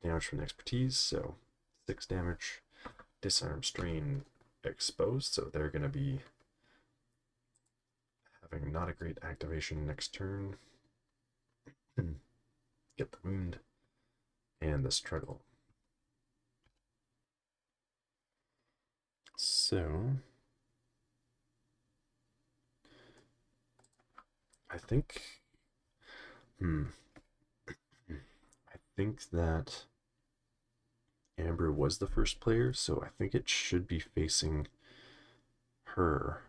damage from expertise, so 6 damage. Disarm, strain, exposed, so they're going to be having not a great activation next turn. Get the wound and the struggle. So I think I think that Amber was the first player, so I think it should be facing her.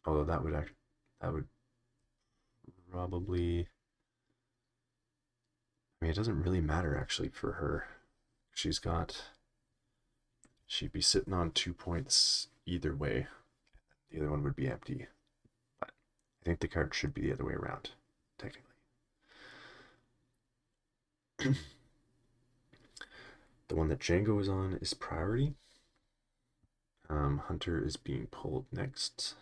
Although that would probably, I mean, it doesn't really matter actually for her. She'd be sitting on 2 points either way. The other one would be empty. But I think the card should be the other way around, technically. The one that Jango is on is priority. Hunter is being pulled next.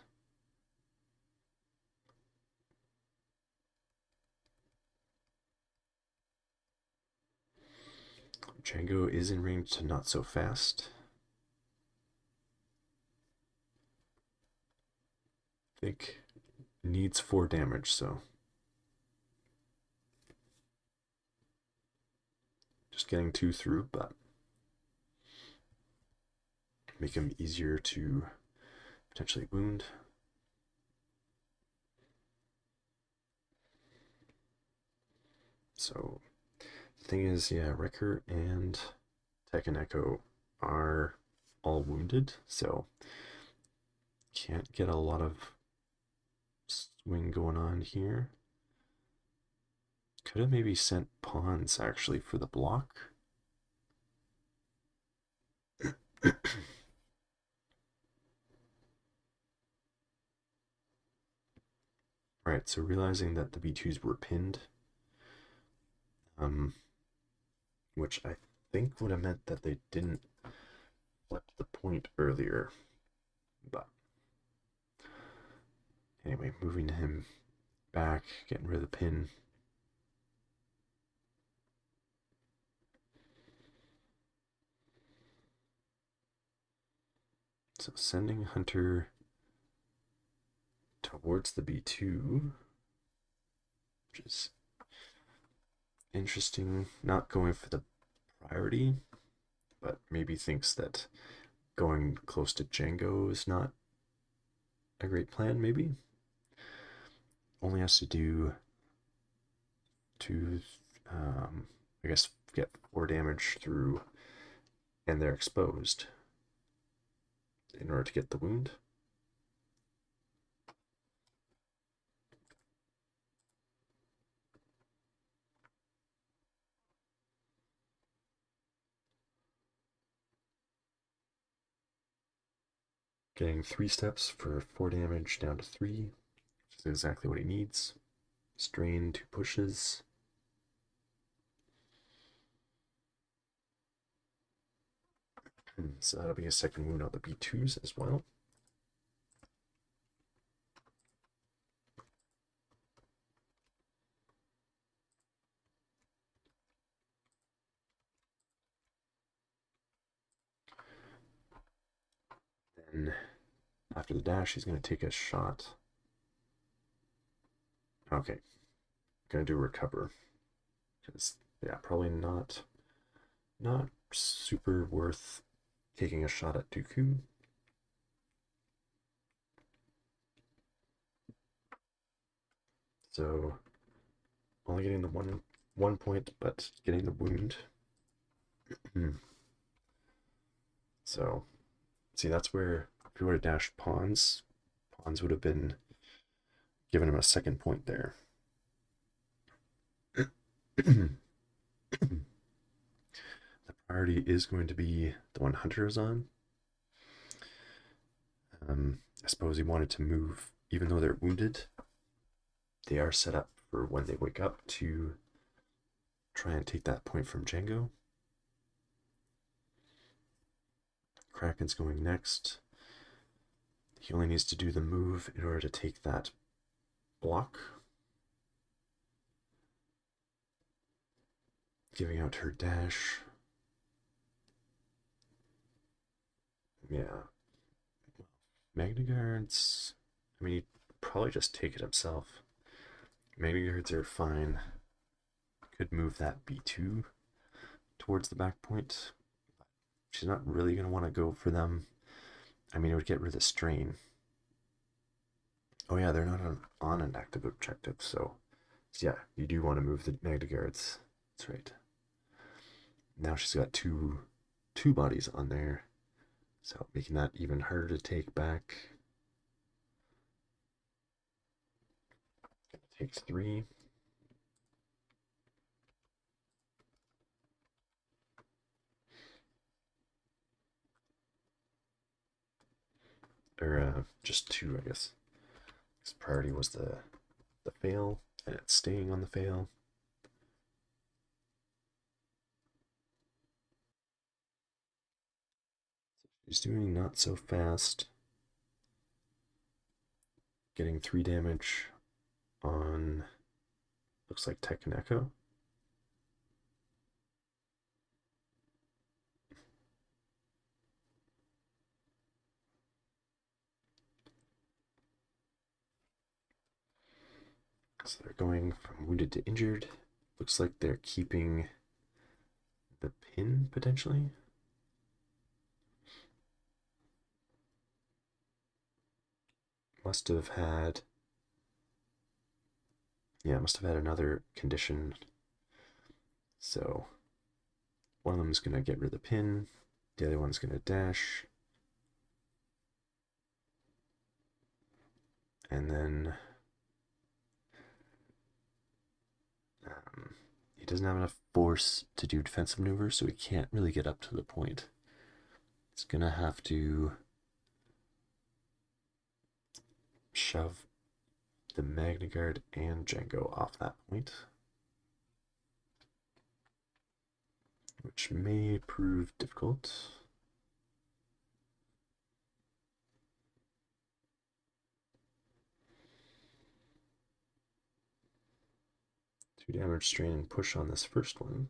Jango is in range to not so fast. I think needs 4 damage, so just getting 2 through, but make him easier to potentially wound. So the thing is, yeah, Wrecker and Tech and Echo are all wounded, so can't get a lot of swing going on here. Could have maybe sent pawns actually for the block. Right, so realizing that the B2s were pinned, um, which I think would have meant that they didn't flip the point earlier, but anyway, moving him back, getting rid of the pin. So sending Hunter towards the B2, which is interesting. Not going for the priority, but maybe thinks that going close to Django is not a great plan, maybe. Only has to do to, I guess, get 4 damage through, and they're exposed in order to get the wound. Getting 3 steps for 4 damage down to 3, which is exactly what he needs. Strain 2 pushes. So that'll be a second wound on the B2s as well. Then after the dash, he's going to take a shot. Okay, going to do recover. Because, yeah, probably not super worth taking a shot at Dooku. So only getting the one point, but getting the wound. So see, that's where if he would have dashed pawns would have been giving him a second point there. The priority is going to be the one Hunter is on. I suppose he wanted to move, even though they're wounded. They are set up for when they wake up to try and take that point from Django. Kraken's going next. He only needs to do the move in order to take that block. Giving out her dash. Yeah. Magna Guards, I mean, he'd probably just take it himself. Magna Guards are fine. Could move that B2 towards the back point. She's not really going to want to go for them. I mean, it would get rid of the strain. Oh yeah, they're not on an active objective, so yeah, you do want to move the Magna Guards. That's right. Now she's got two bodies on there, so making that even harder to take back. Takes 3. Or just 2, I guess. His priority was the fail, and it's staying on the fail. She's doing not so fast. Getting 3 damage on, looks like Tech and Echo. So they're going from wounded to injured. Looks like they're keeping the pin potentially. Must have had another condition. So one of them is going to get rid of the pin, the other one's going to dash. And then he doesn't have enough force to do defensive maneuvers, so he can't really get up to the point. It's gonna have to shove the Magna Guard and Django off that point, which may prove difficult. Two damage strain and push on this first one.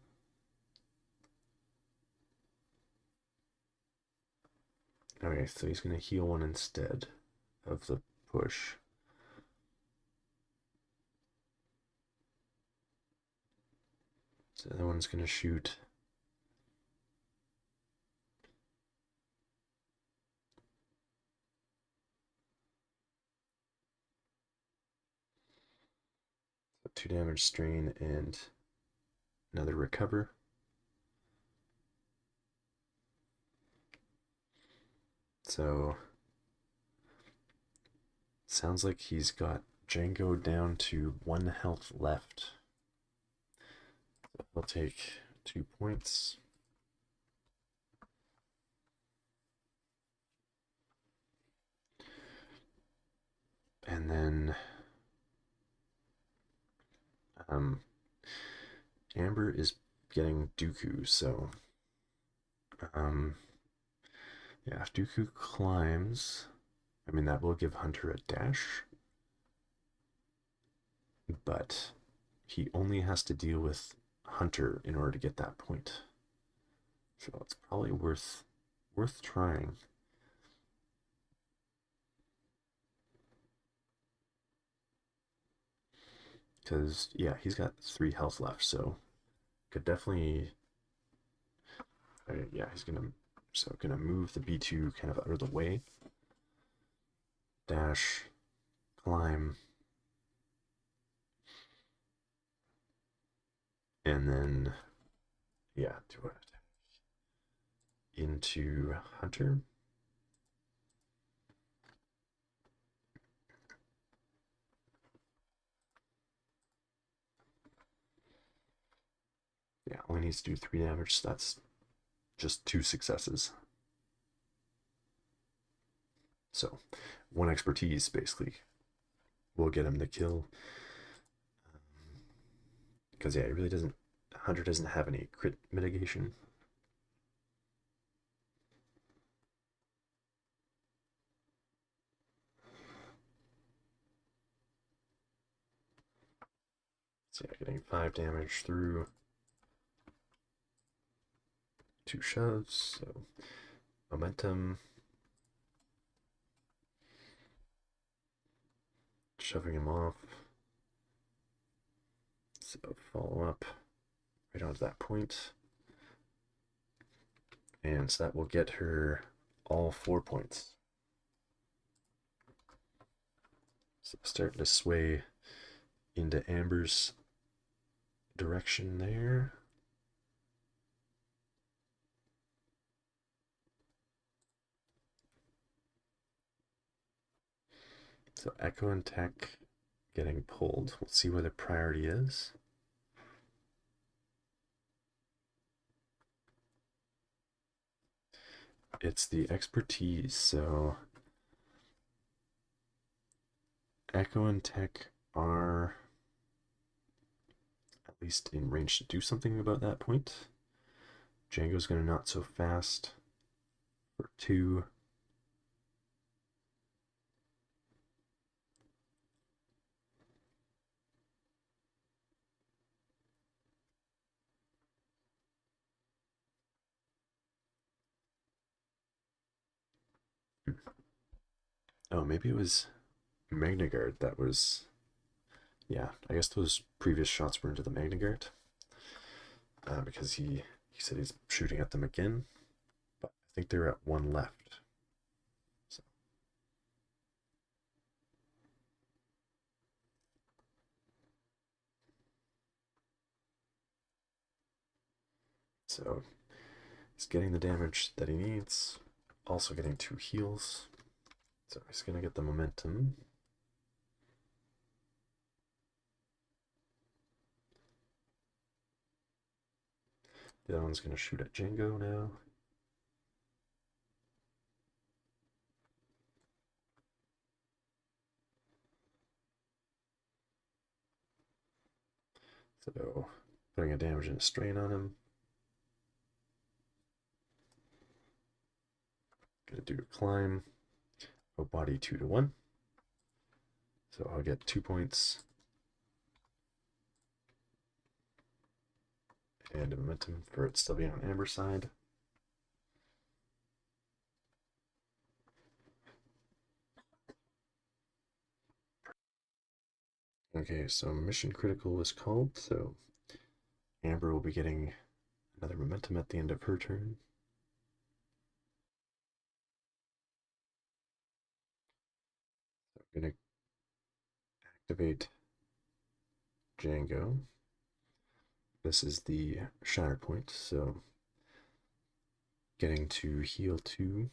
Okay, so he's going to heal one instead of the push. So the other one's going to shoot. So 2 damage strain and another recover. So sounds like he's got Django down to 1 health left. So he'll take 2 points. And then Amber is getting Dooku, so yeah, if Dooku climbs, I mean that will give Hunter a dash, but he only has to deal with Hunter in order to get that point. So it's probably worth trying. Because yeah, he's got 3 health left, so could definitely yeah, he's gonna move the B2 kind of out of the way. Dash, climb, and then yeah, do it into Hunter. Yeah, only needs to do 3 damage, so that's just 2 successes. So 1 expertise basically will get him the kill. Because yeah, he really doesn't. Hunter doesn't have any crit mitigation. So yeah, getting 5 damage through 2 shoves. So momentum, shoving him off. So follow up right onto that point. And so that will get her all 4 points. So starting to sway into Amber's direction there. So Echo and Tech getting pulled. We'll see where the priority is. It's the expertise, so Echo and Tech are at least in range to do something about that point. Django's gonna not so fast for 2. Oh, maybe it was Magna Guard that was. Yeah, I guess those previous shots were into the Magna Guard. Because he said he's shooting at them again. But I think they're at 1 left. So he's getting the damage that he needs. Also getting 2 heals. So he's going to get the momentum. The other one's going to shoot at Django now. So putting a damage and a strain on him. Gonna do a climb. Oh, body 2 to 1. So I'll get 2 points. And a momentum for it still being on Amber's side. Okay, so mission critical was called, so Amber will be getting another momentum at the end of her turn. So I'm going to activate Django. This is the Shatterpoint, so getting to heal 2.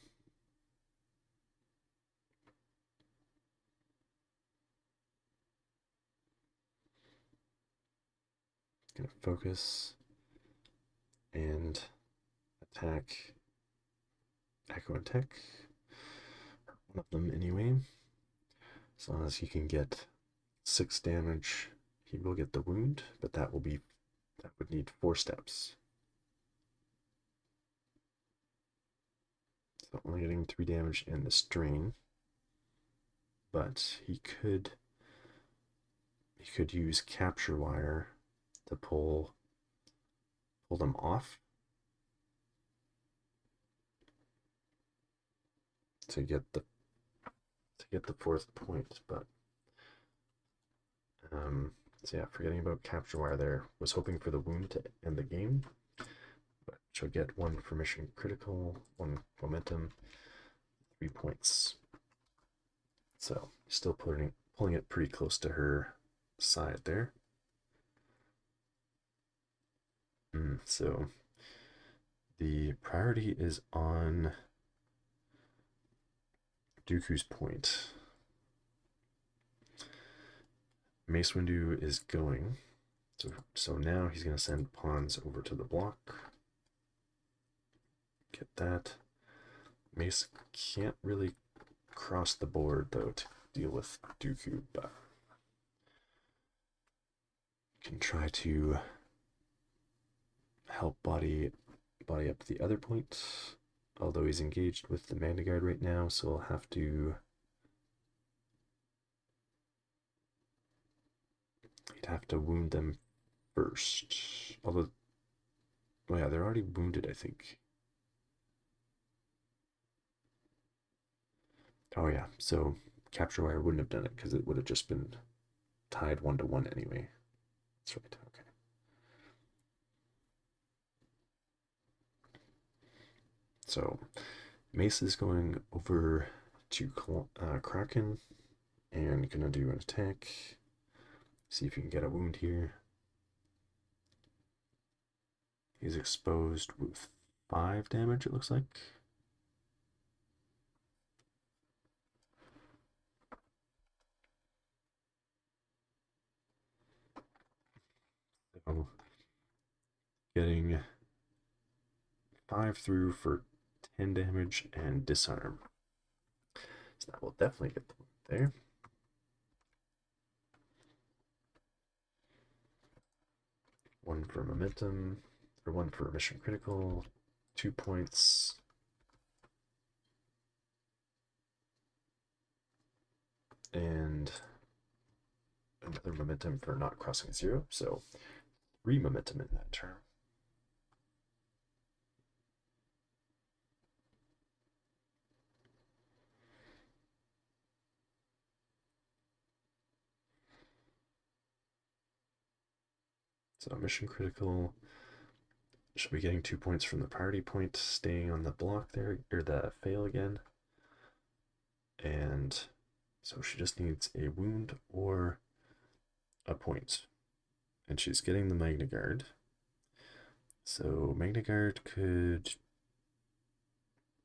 Gonna focus and attack Echo and Tech. One of them anyway. As long as he can get 6 damage, he will get the wound, but that would need 4 steps. So only getting 3 damage in the strain. But he could use capture wire to pull them off to get the 4th point. But so yeah, forgetting about capture wire there. Was hoping for the wound to end the game, but she'll get 1 for mission critical, 1 momentum, 3 points. So still pulling it pretty close to her side there. So the priority is on Dooku's point. Mace Windu is going. So now he's going to send pawns over to the block. Get that. Mace can't really cross the board, though, to deal with Dooku, but can try to help body up the other point. Although he's engaged with the Magna Guard right now, so I'll have to... He'd have to wound them first. Although... Oh yeah, they're already wounded, I think. Oh yeah, so capture wire wouldn't have done it because it would have just been tied 1 to 1 anyway. That's right, okay. So Mace is going over to Kraken and gonna do an attack. See if you can get a wound here. He's exposed with 5 damage, it looks like. So getting 5 through for 10 damage and disarm. So that will definitely get the wound there. One for momentum, or 1 for mission critical, 2 points. And another momentum for not crossing 0, so 3 momentum in that term. So mission critical should be getting 2 points from the priority point, staying on the block there, or the fail again. And so she just needs a wound or a point. And she's getting the Magna Guard. So Magna Guard could,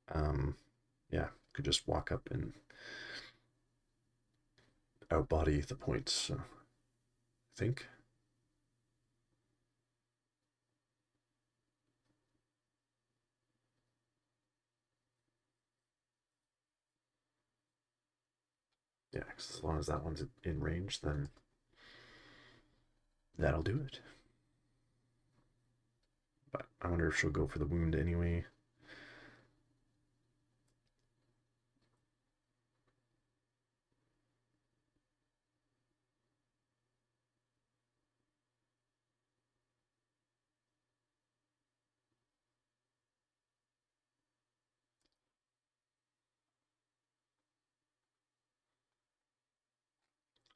could just walk up and outbody the points, so I think. Yeah, as long as that one's in range, then that'll do it. But I wonder if she'll go for the wound anyway.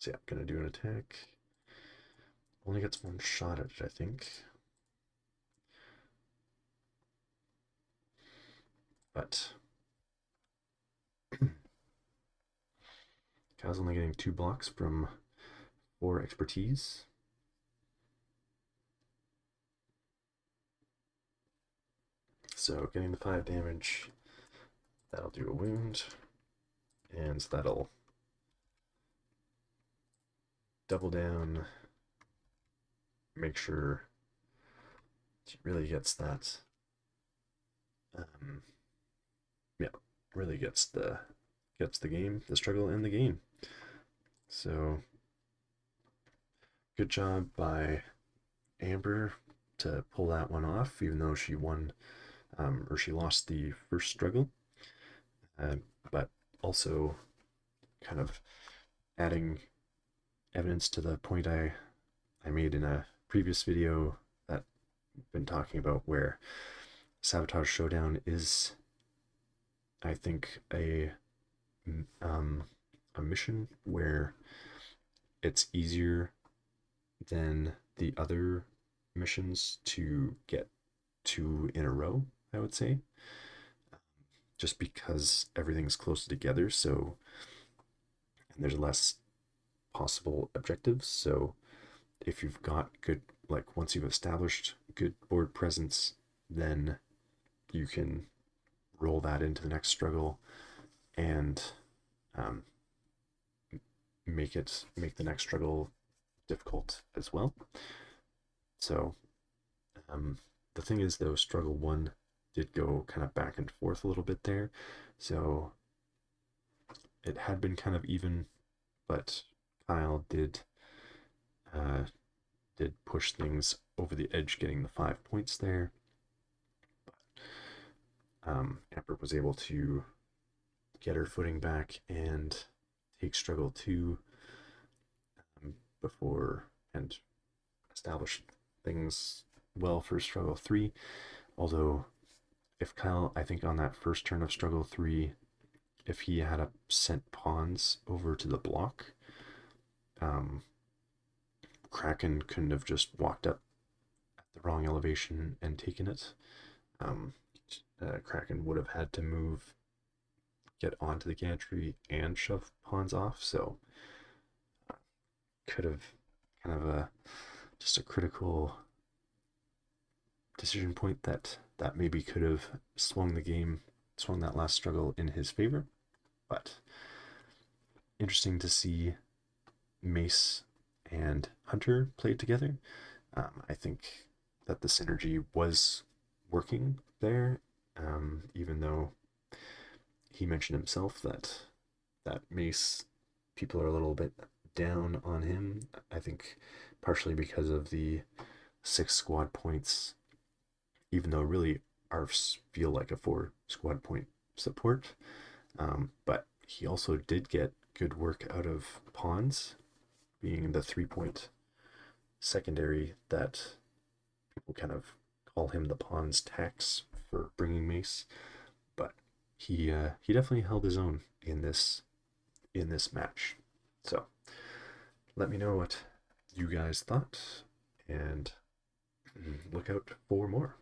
So yeah, I'm gonna do an attack. Only gets one shot at it, I think. But Kyle's only getting 2 blocks from 4 expertise. So getting the 5 damage, that'll do a wound, and that'll double down, make sure she really gets that. Yeah, really gets the game, the struggle in the game. So good job by Amber to pull that one off, even though she won or she lost the first struggle. But also kind of adding evidence to the point I made in a previous video that I've been talking about, where Sabotage Showdown is, I think, a mission where it's easier than the other missions to get 2 in a row, I would say, just because everything's closer together. So, and there's less possible objectives. So if you've got good, like once you've established good board presence, then you can roll that into the next struggle and make the next struggle difficult as well. So the thing is, though, struggle 1 did go kind of back and forth a little bit there, so it had been kind of even, but Kyle did push things over the edge, getting the 5 points there. But Amber was able to get her footing back and take struggle 2 before and establish things well for struggle 3. Although if Kyle, I think on that first turn of struggle 3, if he had sent pawns over to the block, Kraken couldn't have just walked up at the wrong elevation and taken it. Kraken would have had to move, get onto the gantry, and shove pawns off. So could have kind of just a critical decision point that maybe could have swung that last struggle in his favor. But interesting to see Mace and Hunter played together. I think that the synergy was working there, even though he mentioned himself that Mace, people are a little bit down on him. I think partially because of the 6 squad points, even though really ARFs feel like a 4 squad point support. But he also did get good work out of pawns, being the 3-point secondary that people kind of call him the pawns tax for bringing Mace. But he definitely held his own in this match. So let me know what you guys thought, and look out for more.